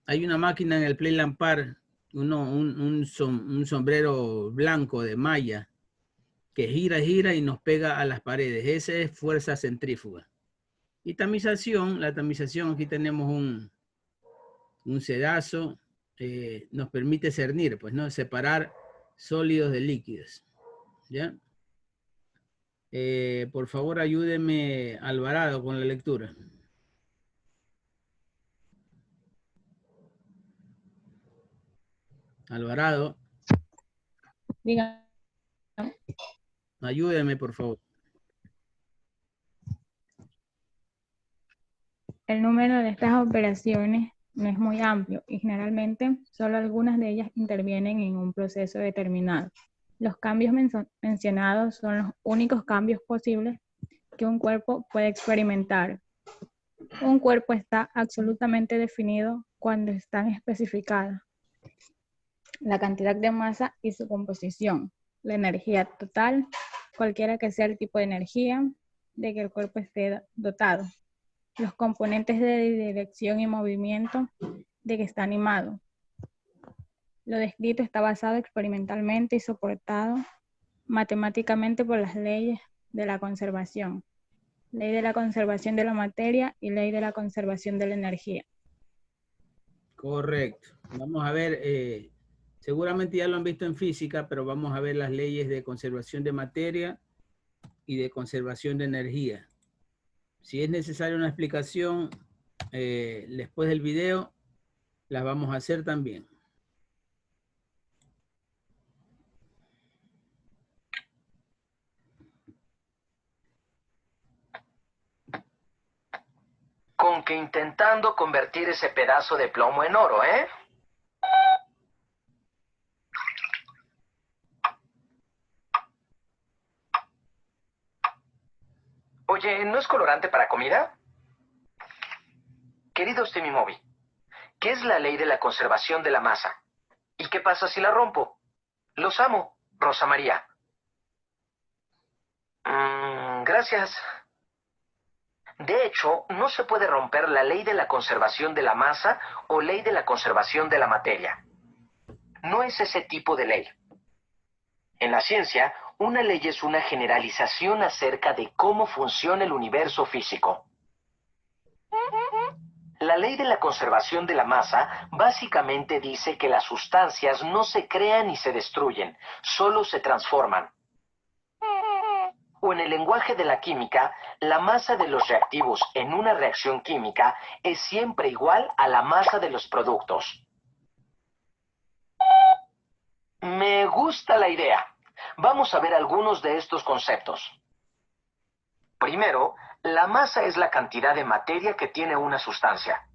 hay una máquina en el Playland Park, un sombrero blanco de malla que gira y nos pega a las paredes. Esa es fuerza centrífuga. Y tamización, la tamización, aquí tenemos un sedazo, nos permite cernir, pues, ¿no? Separar sólidos de líquidos. ¿Ya? Por favor, ayúdeme, Alvarado, con la lectura. Alvarado. Diga. Ayúdeme, por favor. El número de estas operaciones no es muy amplio y generalmente solo algunas de ellas intervienen en un proceso determinado. Los cambios mencionados son los únicos cambios posibles que un cuerpo puede experimentar. Un cuerpo está absolutamente definido cuando están especificadas la cantidad de masa y su composición, la energía total, cualquiera que sea el tipo de energía de que el cuerpo esté dotado, los componentes de dirección y movimiento de que está animado. Lo descrito está basado experimentalmente y soportado matemáticamente por las leyes de la conservación, ley de la conservación de la materia y ley de la conservación de la energía. Correcto. Vamos a ver, seguramente ya lo han visto en física, pero vamos a ver las leyes de conservación de materia y de conservación de energía. Si es necesaria una explicación, después del video las vamos a hacer también. Con que intentando convertir ese pedazo de plomo en oro, ¿eh? Oye, ¿no es colorante para comida? Queridos Timimobi, ¿qué es la ley de la conservación de la masa? ¿Y qué pasa si la rompo? Los amo, Rosa María. Gracias. De hecho, no se puede romper la ley de la conservación de la masa o ley de la conservación de la materia. No es ese tipo de ley. En la ciencia, una ley es una generalización acerca de cómo funciona el universo físico. La ley de la conservación de la masa básicamente dice que las sustancias no se crean ni se destruyen, solo se transforman. O en el lenguaje de la química, la masa de los reactivos en una reacción química es siempre igual a la masa de los productos. Me gusta la idea. Vamos a ver algunos de estos conceptos. Primero, la masa es la cantidad de materia que tiene una sustancia.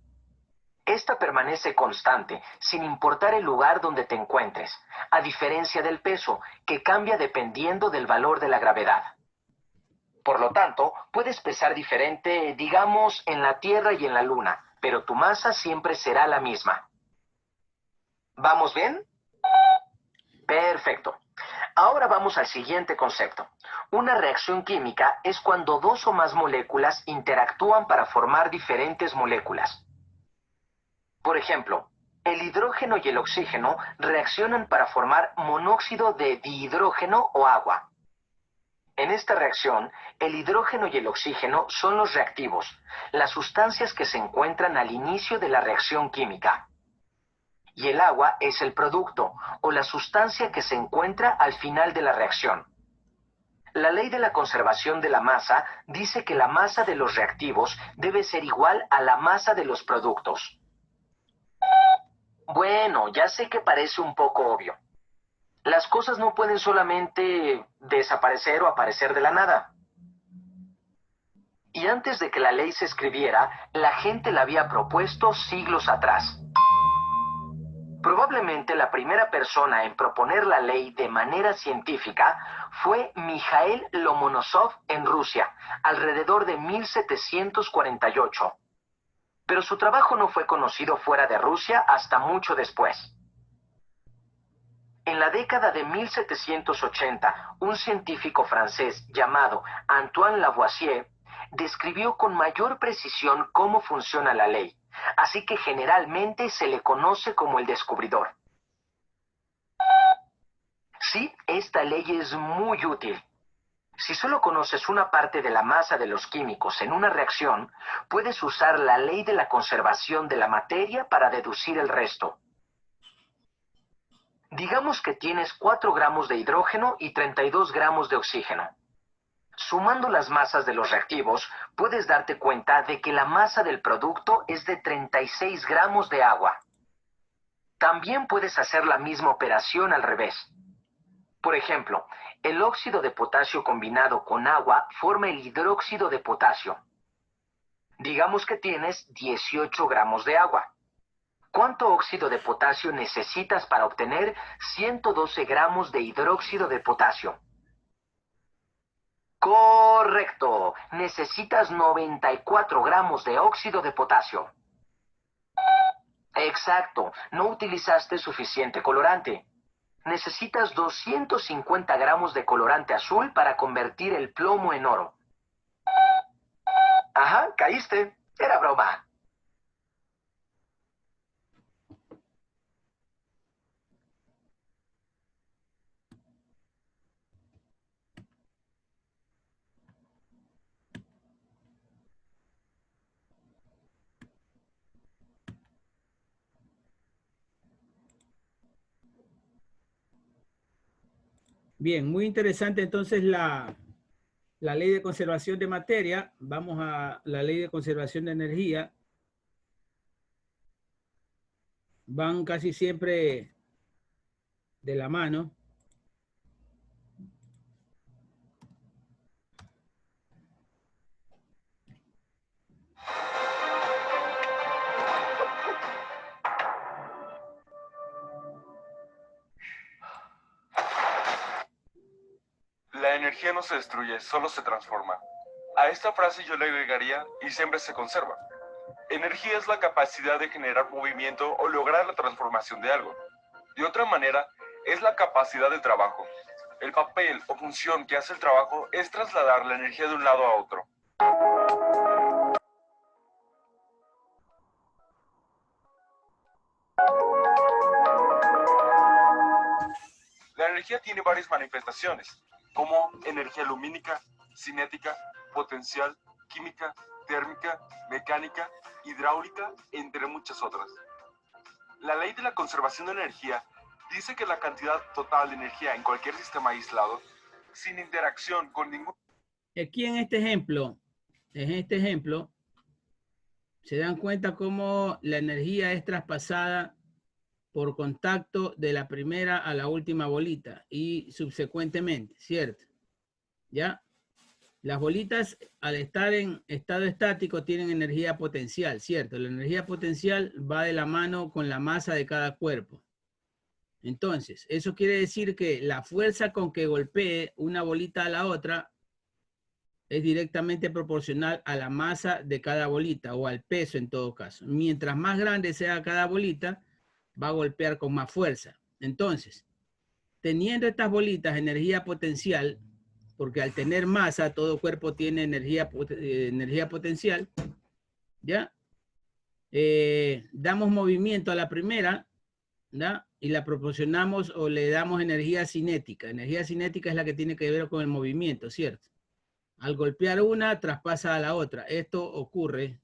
Esta permanece constante, sin importar el lugar donde te encuentres, a diferencia del peso, que cambia dependiendo del valor de la gravedad. Por lo tanto, puedes pesar diferente, digamos, en la Tierra y en la Luna, pero tu masa siempre será la misma. ¿Vamos bien? Perfecto. Ahora vamos al siguiente concepto. Una reacción química es cuando dos o más moléculas interactúan para formar diferentes moléculas. Por ejemplo, el hidrógeno y el oxígeno reaccionan para formar monóxido de dihidrógeno o agua. En esta reacción, el hidrógeno y el oxígeno son los reactivos, las sustancias que se encuentran al inicio de la reacción química. Y el agua es el producto, o la sustancia que se encuentra al final de la reacción. La ley de la conservación de la masa dice que la masa de los reactivos debe ser igual a la masa de los productos. Bueno, ya sé que parece un poco obvio. Las cosas no pueden solamente desaparecer o aparecer de la nada. Y antes de que la ley se escribiera, la gente la había propuesto siglos atrás. Probablemente la primera persona en proponer la ley de manera científica fue Mikhail Lomonosov en Rusia, alrededor de 1748. Pero su trabajo no fue conocido fuera de Rusia hasta mucho después. En la década de 1780, un científico francés llamado Antoine Lavoisier describió con mayor precisión cómo funciona la ley, así que generalmente se le conoce como el descubridor. Sí, esta ley es muy útil. Si solo conoces una parte de la masa de los químicos en una reacción, puedes usar la ley de la conservación de la materia para deducir el resto. Digamos que tienes 4 gramos de hidrógeno y 32 gramos de oxígeno. Sumando las masas de los reactivos, puedes darte cuenta de que la masa del producto es de 36 gramos de agua. También puedes hacer la misma operación al revés. Por ejemplo, el óxido de potasio combinado con agua forma el hidróxido de potasio. Digamos que tienes 18 gramos de agua. ¿Cuánto óxido de potasio necesitas para obtener 112 gramos de hidróxido de potasio? Correcto. Necesitas 94 gramos de óxido de potasio. Exacto. No utilizaste suficiente colorante. Necesitas 250 gramos de colorante azul para convertir el plomo en oro. Ajá, caíste. Era broma. Bien, muy interesante entonces la ley de conservación de materia. Vamos a la ley de conservación de energía. van casi siempre de la mano. La energía no se destruye, solo se transforma. A esta frase yo le agregaría, y siempre se conserva. Energía es la capacidad de generar movimiento o lograr la transformación de algo. De otra manera, es la capacidad de trabajo. El papel o función que hace el trabajo es trasladar la energía de un lado a otro. La energía tiene varias manifestaciones, como energía lumínica, cinética, potencial, química, térmica, mecánica, hidráulica, entre muchas otras. La ley de la conservación de energía dice que la cantidad total de energía en cualquier sistema aislado, sin interacción con ningún... Aquí en este ejemplo, se dan cuenta cómo la energía es traspasada por contacto de la primera a la última bolita y subsecuentemente, ¿cierto? ¿Ya? Las bolitas, al estar en estado estático, tienen energía potencial, ¿cierto? La energía potencial va de la mano con la masa de cada cuerpo. Entonces, eso quiere decir que la fuerza con que golpee una bolita a la otra es directamente proporcional a la masa de cada bolita o al peso en todo caso. Mientras más grande sea cada bolita, va a golpear con más fuerza. Entonces, teniendo estas bolitas energía potencial, porque al tener masa, todo cuerpo tiene energía potencial, ¿ya? Damos movimiento a la primera, ¿ya? Y la proporcionamos o le damos energía cinética. Energía cinética es la que tiene que ver con el movimiento, ¿cierto? Al golpear una, traspasa a la otra. Esto ocurre.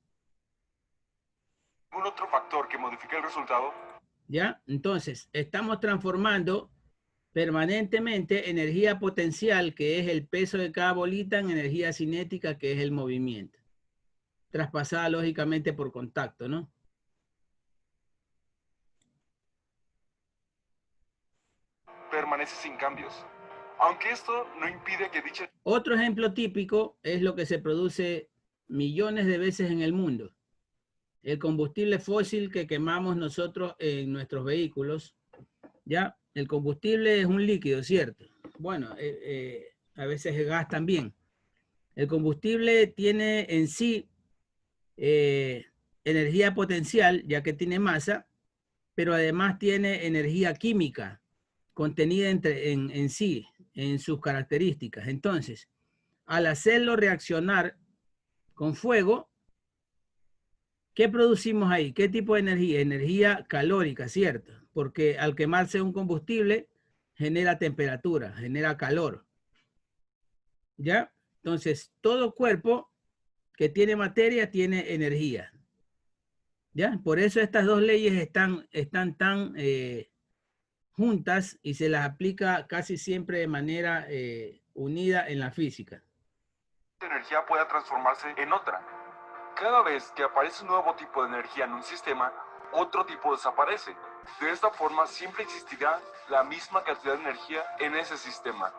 ¿Un otro factor que modifica el resultado? ¿Ya? Entonces, estamos transformando permanentemente energía potencial, que es el peso de cada bolita, en energía cinética, que es el movimiento. Traspasada lógicamente por contacto, ¿no? Permanece sin cambios. Aunque esto no impide que dicha... Otro ejemplo típico es lo que se produce millones de veces en el mundo. El combustible fósil que quemamos nosotros en nuestros vehículos, ¿ya? El combustible es un líquido, ¿cierto? Bueno, a veces es gas también. El combustible tiene en sí energía potencial, ya que tiene masa, pero además tiene energía química contenida en sí, en sus características. Entonces, al hacerlo reaccionar con fuego, ¿qué producimos ahí? ¿Qué tipo de energía? Energía calórica, ¿cierto? Porque al quemarse un combustible, genera temperatura, genera calor. ¿Ya? Entonces, todo cuerpo que tiene materia tiene energía. ¿Ya? Por eso estas dos leyes están tan juntas y se las aplica casi siempre de manera unida en la física. Energía pueda transformarse en otra. Cada vez que aparece un nuevo tipo de energía en un sistema, otro tipo desaparece. De esta forma siempre existirá la misma cantidad de energía en ese sistema.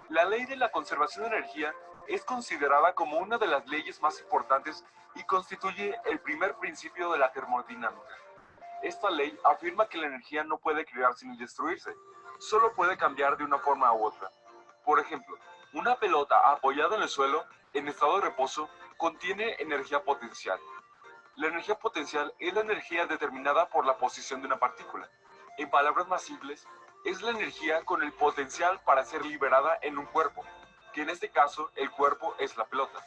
La ley de la conservación de energía es considerada como una de las leyes más importantes y constituye el primer principio de la termodinámica. Esta ley afirma que la energía no puede crearse ni destruirse, solo puede cambiar de una forma u otra. Por ejemplo, una pelota apoyada en el suelo, en estado de reposo, contiene energía potencial. La energía potencial es la energía determinada por la posición de una partícula. En palabras más simples, es la energía con el potencial para ser liberada en un cuerpo, que en este caso el cuerpo es la pelota.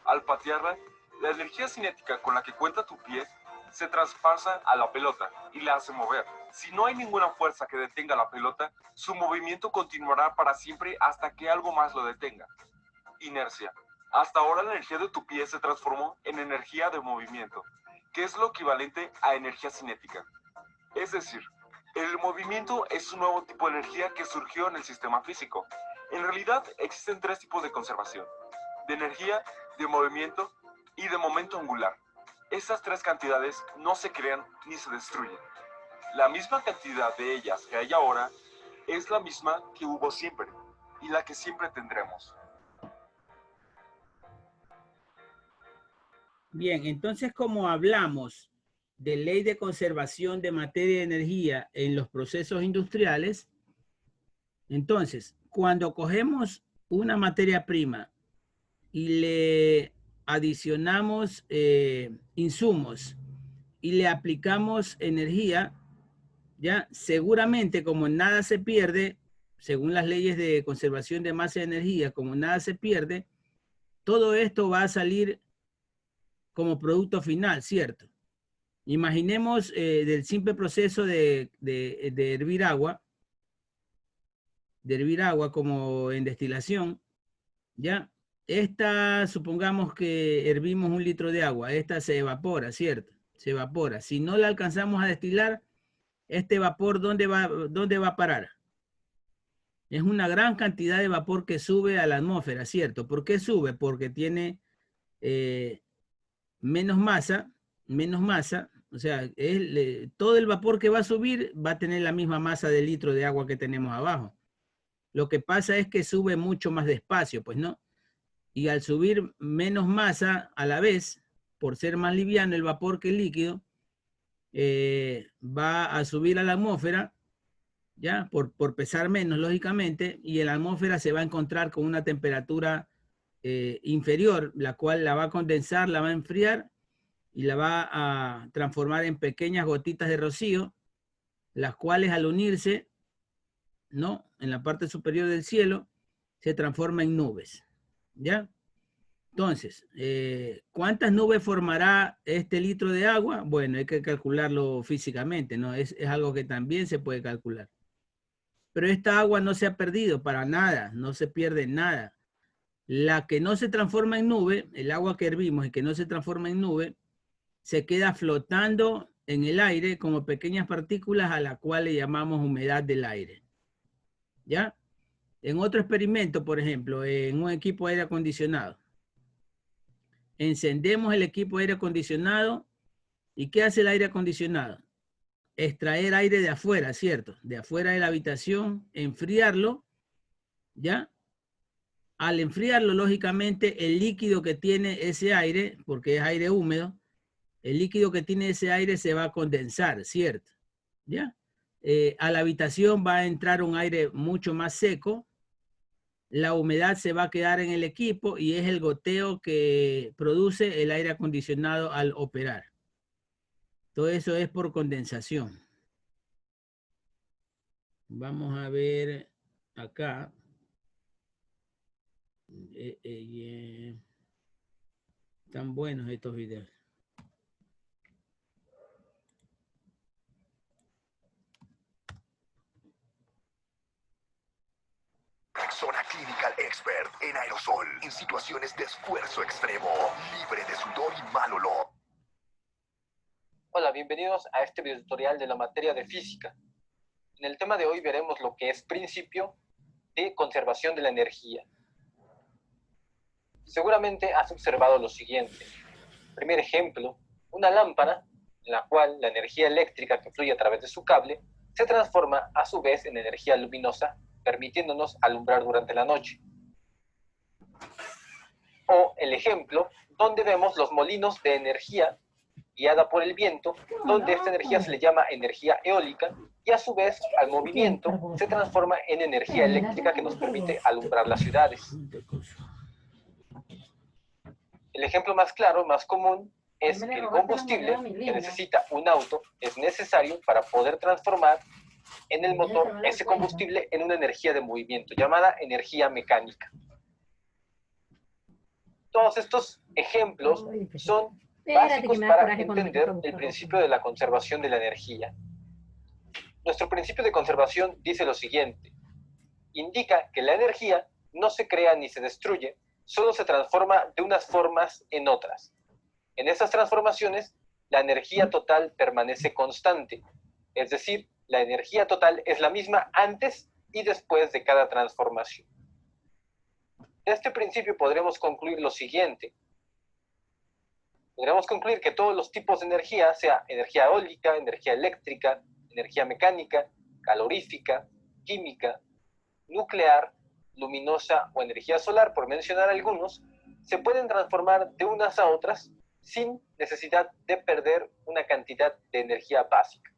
Al patearla, la energía cinética con la que cuenta tu pie se traspasa a la pelota y la hace mover. Si no hay ninguna fuerza que detenga la pelota, su movimiento continuará para siempre hasta que algo más lo detenga. Inercia. Hasta ahora la energía de tu pie se transformó en energía de movimiento, que es lo equivalente a energía cinética. Es decir, el movimiento es un nuevo tipo de energía que surgió en el sistema físico. En realidad existen tres tipos de conservación: de energía, de movimiento y de momento angular. Estas tres cantidades no se crean ni se destruyen. La misma cantidad de ellas que hay ahora es la misma que hubo siempre y la que siempre tendremos. Bien, entonces como hablamos de ley de conservación de materia y energía en los procesos industriales, entonces cuando cogemos una materia prima y le adicionamos insumos y le aplicamos energía, ya seguramente como nada se pierde, según las leyes de conservación de masa y energía, como nada se pierde, todo esto va a salir como producto final, ¿cierto? Imaginemos del simple proceso de hervir agua como en destilación, ¿ya? Esta, supongamos que hervimos 1 litro de agua, esta se evapora, ¿cierto? Se evapora. Si no la alcanzamos a destilar, este vapor, ¿dónde va a parar? Es una gran cantidad de vapor que sube a la atmósfera, ¿cierto? ¿Por qué sube? Porque tiene menos masa, o sea, todo el vapor que va a subir va a tener la misma masa del litro de agua que tenemos abajo. Lo que pasa es que sube mucho más despacio, pues no. Y al subir menos masa a la vez, por ser más liviano el vapor que el líquido, va a subir a la atmósfera, ya, por pesar menos, lógicamente, y en la atmósfera se va a encontrar con una temperatura inferior, la cual la va a condensar, la va a enfriar y la va a transformar en pequeñas gotitas de rocío, las cuales al unirse, ¿no?, en la parte superior del cielo, se transforma en nubes, ¿ya? Entonces, ¿cuántas nubes formará este litro de agua? Bueno, hay que calcularlo físicamente, ¿no? Es algo que también se puede calcular. Pero esta agua no se ha perdido para nada, no se pierde nada. La que no se transforma en nube, el agua que hervimos y que no se transforma en nube, se queda flotando en el aire como pequeñas partículas a la cual le llamamos humedad del aire. ¿Ya? En otro experimento, por ejemplo, en un equipo de aire acondicionado, encendemos el equipo de aire acondicionado y ¿qué hace el aire acondicionado? Extraer aire de afuera, ¿cierto? De afuera de la habitación, enfriarlo, ¿ya? Al enfriarlo, lógicamente, el líquido que tiene ese aire, porque es aire húmedo, el líquido que tiene ese aire se va a condensar, ¿cierto? ¿Ya? A la habitación va a entrar un aire mucho más seco, la humedad se va a quedar en el equipo y es el goteo que produce el aire acondicionado al operar. Todo eso es por condensación. Vamos a ver acá. Están buenos estos videos. Rexona Clinical Expert en aerosol, en situaciones de esfuerzo extremo, libre de sudor y mal olor. Hola, bienvenidos a este video tutorial de la materia de física. En el tema de hoy veremos lo que es principio de conservación de la energía. Seguramente has observado lo siguiente. Primer ejemplo, una lámpara en la cual la energía eléctrica que fluye a través de su cable se transforma a su vez en energía luminosa, permitiéndonos alumbrar durante la noche. O el ejemplo donde vemos los molinos de energía guiada por el viento, donde esta energía se le llama energía eólica y a su vez al movimiento se transforma en energía eléctrica que nos permite alumbrar las ciudades. El ejemplo más claro, más común, es que el combustible que necesita un auto es necesario para poder transformar en el motor ese combustible en una energía de movimiento, llamada energía mecánica. Todos estos ejemplos son básicos para entender el principio de la conservación de la energía. Nuestro principio de conservación dice lo siguiente: indica que la energía no se crea ni se destruye, solo se transforma de unas formas en otras. En estas transformaciones, la energía total permanece constante, es decir, la energía total es la misma antes y después de cada transformación. De este principio podremos concluir lo siguiente: Podríamos concluir que todos los tipos de energía, sea energía eólica, energía eléctrica, energía mecánica, calorífica, química, nuclear, luminosa o energía solar, por mencionar algunos, se pueden transformar de unas a otras sin necesidad de perder una cantidad de energía básica.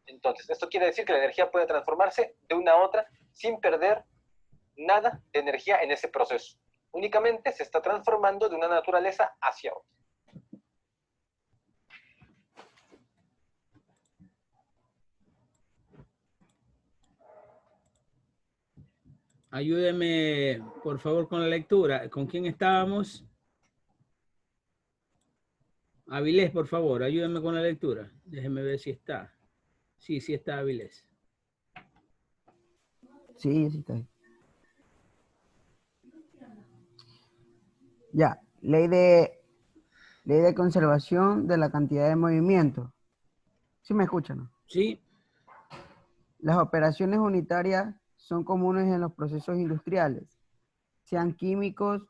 Entonces, esto quiere decir que la energía puede transformarse de una a otra sin perder nada de energía en ese proceso. Únicamente se está transformando de una naturaleza hacia otra. Ayúdeme, por favor, con la lectura. ¿Con quién estábamos? Avilés, por favor, ayúdeme con la lectura. Déjeme ver si está. Sí, sí está Avilés. Sí, sí está ahí. Ya, ley de conservación de la cantidad de movimiento. ¿Sí me escuchan, no? Sí. Las operaciones unitarias son comunes en los procesos industriales, sean químicos,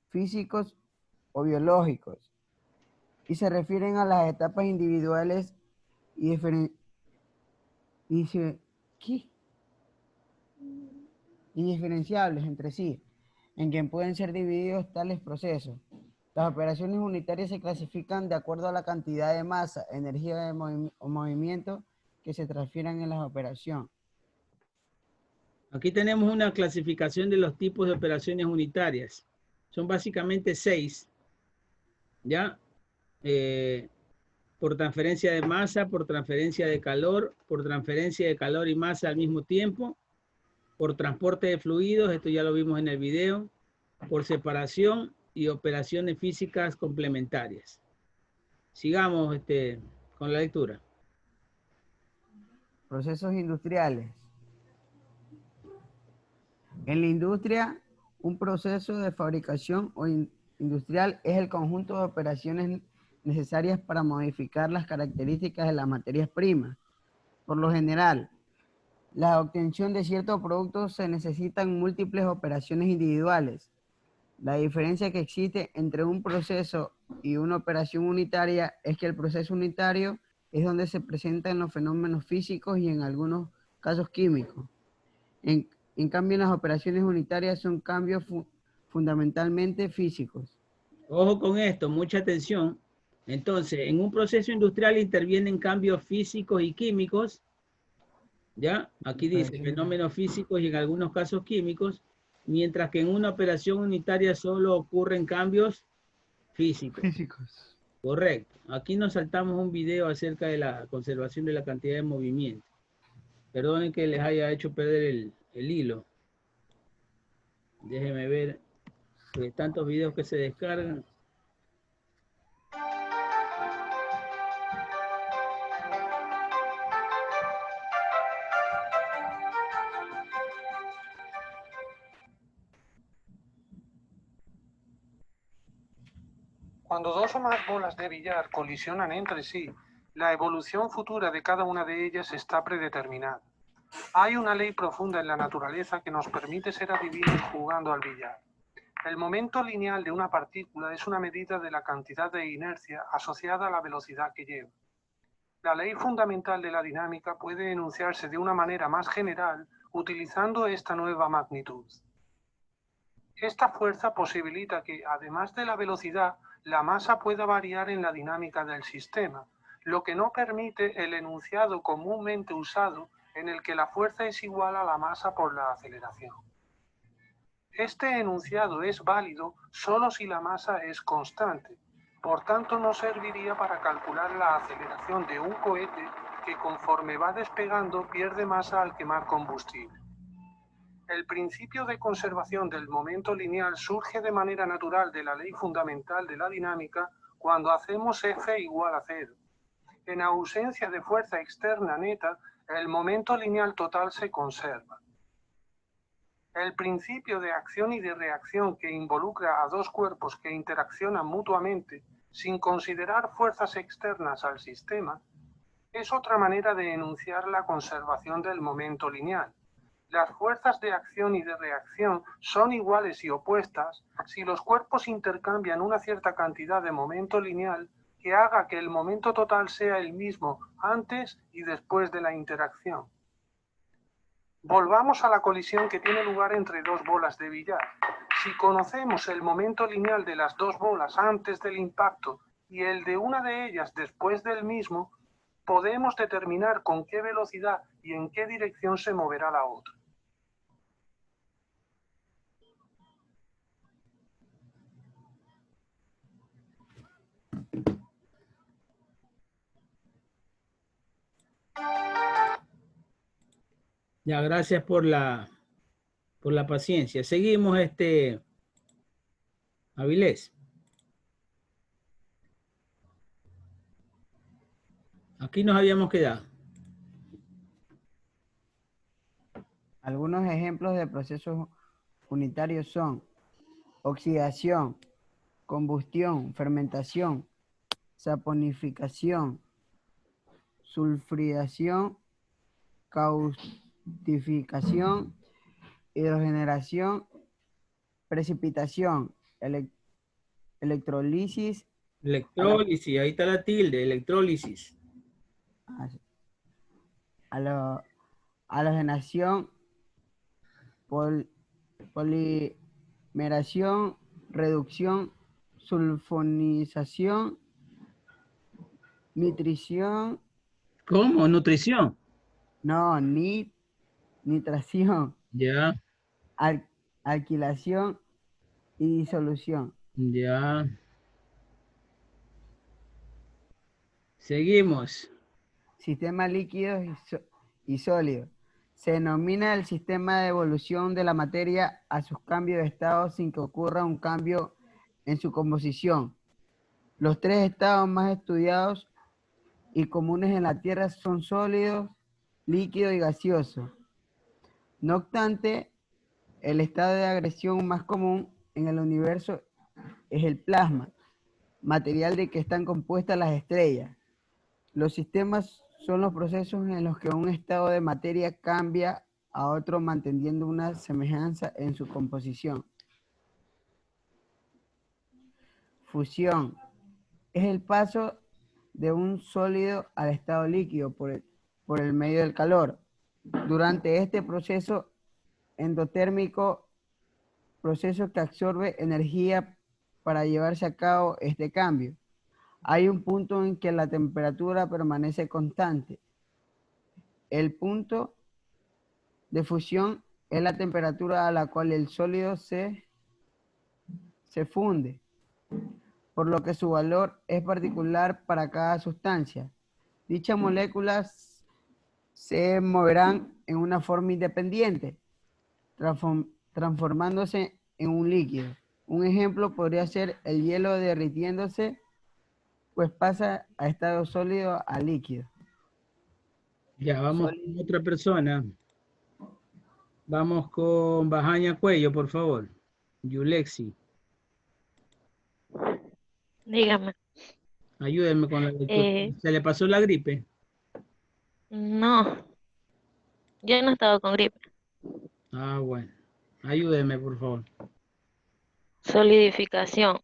físicos o biológicos, y se refieren a las etapas individuales y diferenciables entre sí, en que pueden ser divididos tales procesos. Las operaciones unitarias se clasifican de acuerdo a la cantidad de masa, energía o movimiento que se transfieran en la operación. Aquí tenemos una clasificación de los tipos de operaciones unitarias. Son básicamente 6, ¿ya? Por transferencia de masa, por transferencia de calor, por transferencia de calor y masa al mismo tiempo, por transporte de fluidos, esto ya lo vimos en el video, por separación y operaciones físicas complementarias. Sigamos con la lectura. Procesos industriales. En la industria, un proceso de fabricación o industrial es el conjunto de operaciones necesarias para modificar las características de las materias primas. Por lo general, la obtención de ciertos productos se necesitan múltiples operaciones individuales. La diferencia que existe entre un proceso y una operación unitaria es que el proceso unitario es donde se presentan los fenómenos físicos y en algunos casos químicos. En cambio, las operaciones unitarias son cambios fundamentalmente físicos. Ojo con esto, mucha atención. Entonces, en un proceso industrial intervienen cambios físicos y químicos, ¿ya? Aquí dice fenómenos físicos y en algunos casos químicos, mientras que en una operación unitaria solo ocurren cambios físicos. Correcto. Aquí nos saltamos un video acerca de la conservación de la cantidad de movimiento. Perdonen que les haya hecho perder el hilo. Déjenme ver, porque tantos videos que se descargan. Cuando dos o más bolas de billar colisionan entre sí, la evolución futura de cada una de ellas está predeterminada. Hay una ley profunda en la naturaleza que nos permite ser adivinos jugando al billar. El momento lineal de una partícula es una medida de la cantidad de inercia asociada a la velocidad que lleva. La ley fundamental de la dinámica puede enunciarse de una manera más general utilizando esta nueva magnitud. Esta fuerza posibilita que, además de la velocidad, la masa pueda variar en la dinámica del sistema, lo que no permite el enunciado comúnmente usado en el que la fuerza es igual a la masa por la aceleración. Este enunciado es válido solo si la masa es constante, por tanto no serviría para calcular la aceleración de un cohete que conforme va despegando pierde masa al quemar combustible. El principio de conservación del momento lineal surge de manera natural de la ley fundamental de la dinámica cuando hacemos F igual a 0. En ausencia de fuerza externa neta, el momento lineal total se conserva. El principio de acción y de reacción que involucra a dos cuerpos que interaccionan mutuamente sin considerar fuerzas externas al sistema es otra manera de enunciar la conservación del momento lineal. Las fuerzas de acción y de reacción son iguales y opuestas si los cuerpos intercambian una cierta cantidad de momento lineal que haga que el momento total sea el mismo antes y después de la interacción. Volvamos a la colisión que tiene lugar entre dos bolas de billar. Si conocemos el momento lineal de las dos bolas antes del impacto y el de una de ellas después del mismo, podemos determinar con qué velocidad y en qué dirección se moverá la otra. Ya, gracias por la paciencia. Seguimos, Avilés. Aquí nos habíamos quedado. Algunos ejemplos de procesos unitarios son oxidación, combustión, fermentación, saponificación, sulfurización, caustificación, hidrogenación, precipitación, electrólisis. Electrólisis, ahí está la tilde, electrólisis. Halogenación, polimeración, reducción, sulfonización, nitrición. ¿Cómo? ¿Nutrición? No, nitración. Ya. Alquilación y disolución. Ya. Seguimos. Sistema líquido y sólido. Se denomina el sistema de evolución de la materia a sus cambios de estado sin que ocurra un cambio en su composición. Los tres estados más estudiados y comunes en la Tierra son sólidos, líquido y gaseoso. No obstante, el estado de agresión más común en el universo es el plasma, material de que están compuestas las estrellas. Los sistemas son los procesos en los que un estado de materia cambia a otro manteniendo una semejanza en su composición. Fusión es el paso de un sólido al estado líquido por el medio del calor. Durante este proceso endotérmico, proceso que absorbe energía para llevarse a cabo este cambio, hay un punto en que la temperatura permanece constante. El punto de fusión es la temperatura a la cual el sólido se funde, por lo que su valor es particular para cada sustancia. Dichas moléculas se moverán en una forma independiente, transformándose en un líquido. Un ejemplo podría ser el hielo derritiéndose, pues pasa a estado sólido a líquido. Ya, vamos con otra persona. Vamos con Bajaña Cuello, por favor. Yulexi. Dígame. Ayúdenme con la lectura. ¿Se le pasó la gripe? No, yo no estaba con gripe. Ah, bueno. Ayúdenme, por favor. Solidificación.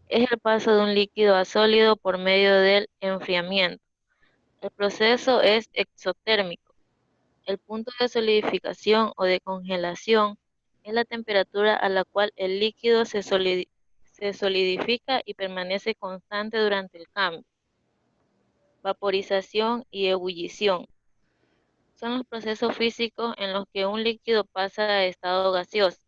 Es el paso de un líquido a sólido por medio del enfriamiento. El proceso es exotérmico. El punto de solidificación o de congelación es la temperatura a la cual el líquido se solidifica y permanece constante durante el cambio. Vaporización y ebullición son los procesos físicos en los que un líquido pasa a estado gaseoso.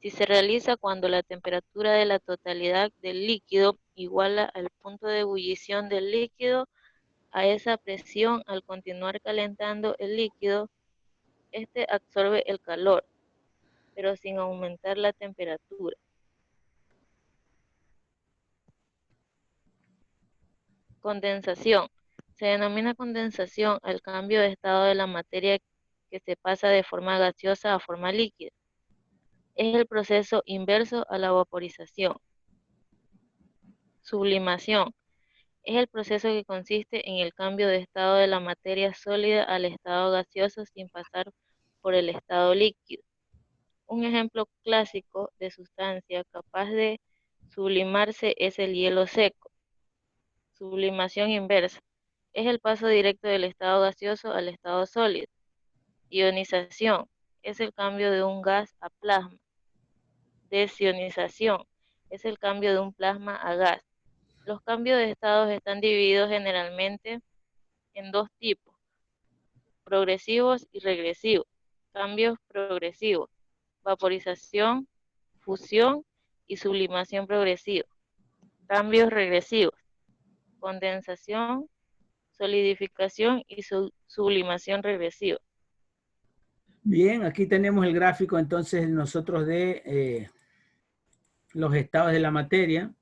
Si se realiza cuando la temperatura de la totalidad del líquido iguala al punto de ebullición del líquido, a esa presión, al continuar calentando el líquido, este absorbe el calor, pero sin aumentar la temperatura. Condensación. Se denomina condensación al cambio de estado de la materia que se pasa de forma gaseosa a forma líquida. Es el proceso inverso a la vaporización. Sublimación. Es el proceso que consiste en el cambio de estado de la materia sólida al estado gaseoso sin pasar por el estado líquido. Un ejemplo clásico de sustancia capaz de sublimarse es el hielo seco. Sublimación inversa. Es el paso directo del estado gaseoso al estado sólido. Ionización. Es el cambio de un gas a plasma. Desionización. Es el cambio de un plasma a gas. Los cambios de estados están divididos generalmente en dos tipos, progresivos y regresivos. Cambios progresivos, vaporización, fusión y sublimación progresiva. Cambios regresivos, condensación, solidificación y sublimación regresiva. Bien, aquí tenemos el gráfico entonces nosotros de los estados de la materia.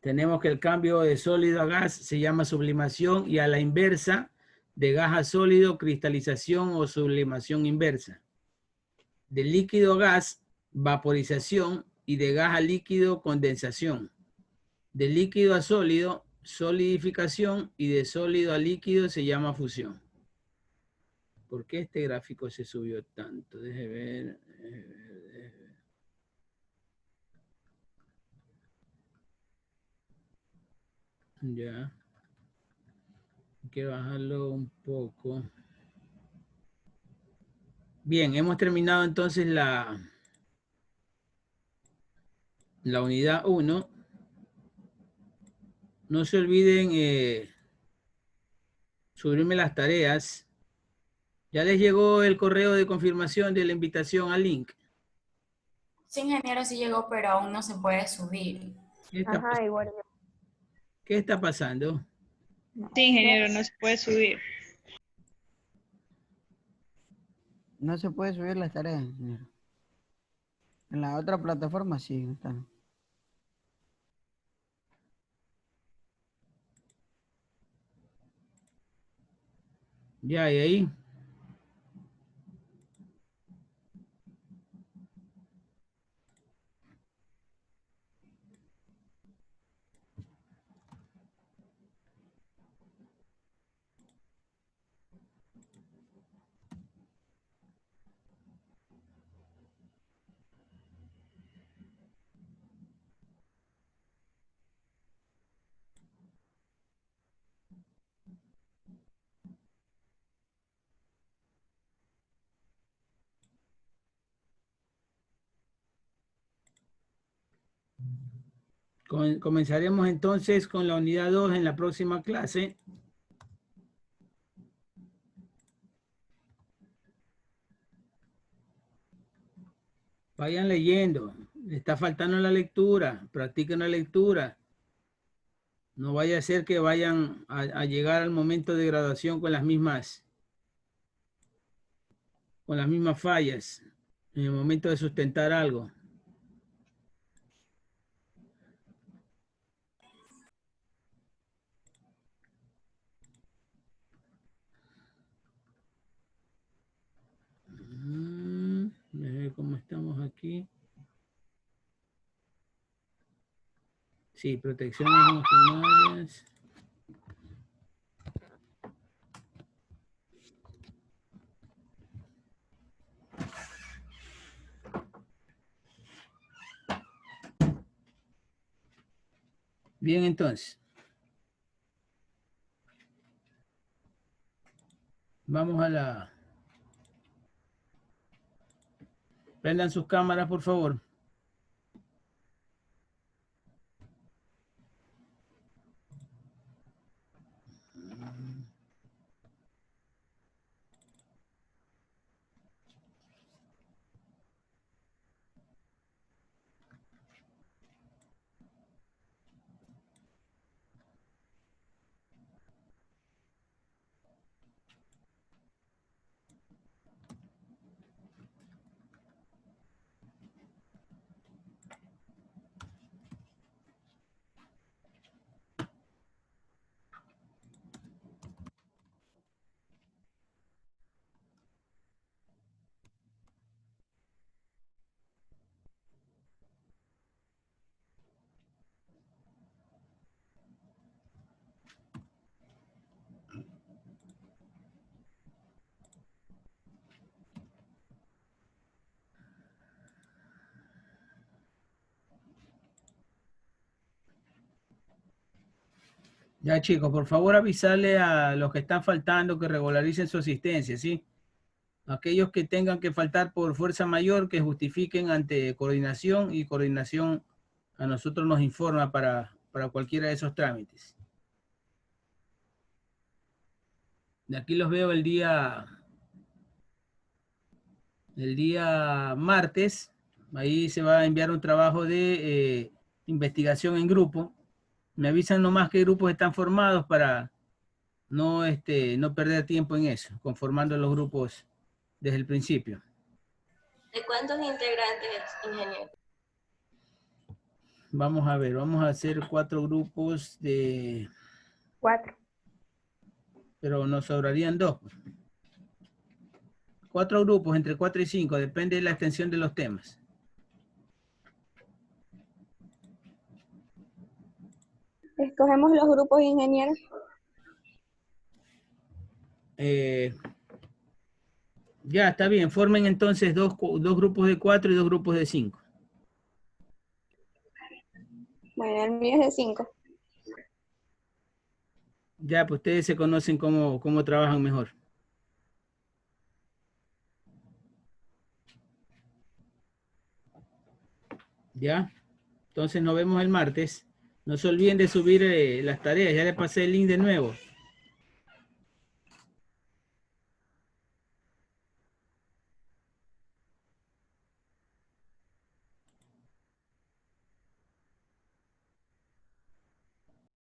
Tenemos que el cambio de sólido a gas se llama sublimación y a la inversa, de gas a sólido, cristalización o sublimación inversa. De líquido a gas, vaporización y de gas a líquido, condensación. De líquido a sólido, solidificación y de sólido a líquido se llama fusión. ¿Por qué este gráfico se subió tanto? Deje ver. Ya. Hay que bajarlo un poco. Bien, hemos terminado entonces la unidad 1. No se olviden subirme las tareas. Ya les llegó el correo de confirmación de la invitación al link. Sí, ingeniero, sí llegó, pero aún no se puede subir. Ajá, igual. ¿Qué está pasando? Sí, ingeniero, no se puede subir. No se puede subir las tareas, ingeniero. En la otra plataforma sí están. Ya, y ahí. Comenzaremos entonces con la unidad 2 en la próxima clase. Vayan leyendo. Le está faltando la lectura. Practiquen la lectura. No vaya a ser que vayan a llegar al momento de graduación con las mismas fallas en el momento de sustentar algo. A ver cómo estamos aquí. Sí, protecciones emocionales. Bien, entonces. Vamos a la... Prendan sus cámaras, por favor. Ya, chicos, por favor avisarle a los que están faltando que regularicen su asistencia, ¿sí? Aquellos que tengan que faltar por fuerza mayor, que justifiquen ante coordinación, y coordinación a nosotros nos informa para cualquiera de esos trámites. De aquí los veo el día martes. Ahí se va a enviar un trabajo de investigación en grupo. Me avisan nomás qué grupos están formados para no perder tiempo en eso, conformando los grupos desde el principio. ¿De cuántos integrantes, ingeniero? Vamos a ver, vamos a hacer 4 grupos de... 4. Pero nos sobrarían 2. 4 grupos, entre 4 y 5, depende de la extensión de los temas. Escogemos los grupos, ingeniero. Ya, está bien. Formen entonces dos grupos de 4 y 2 grupos de 5. Bueno, el mío es de 5. Ya, pues ustedes se conocen cómo trabajan mejor. Ya. Entonces nos vemos el martes. No se olviden de subir las tareas. Ya les pasé el link de nuevo.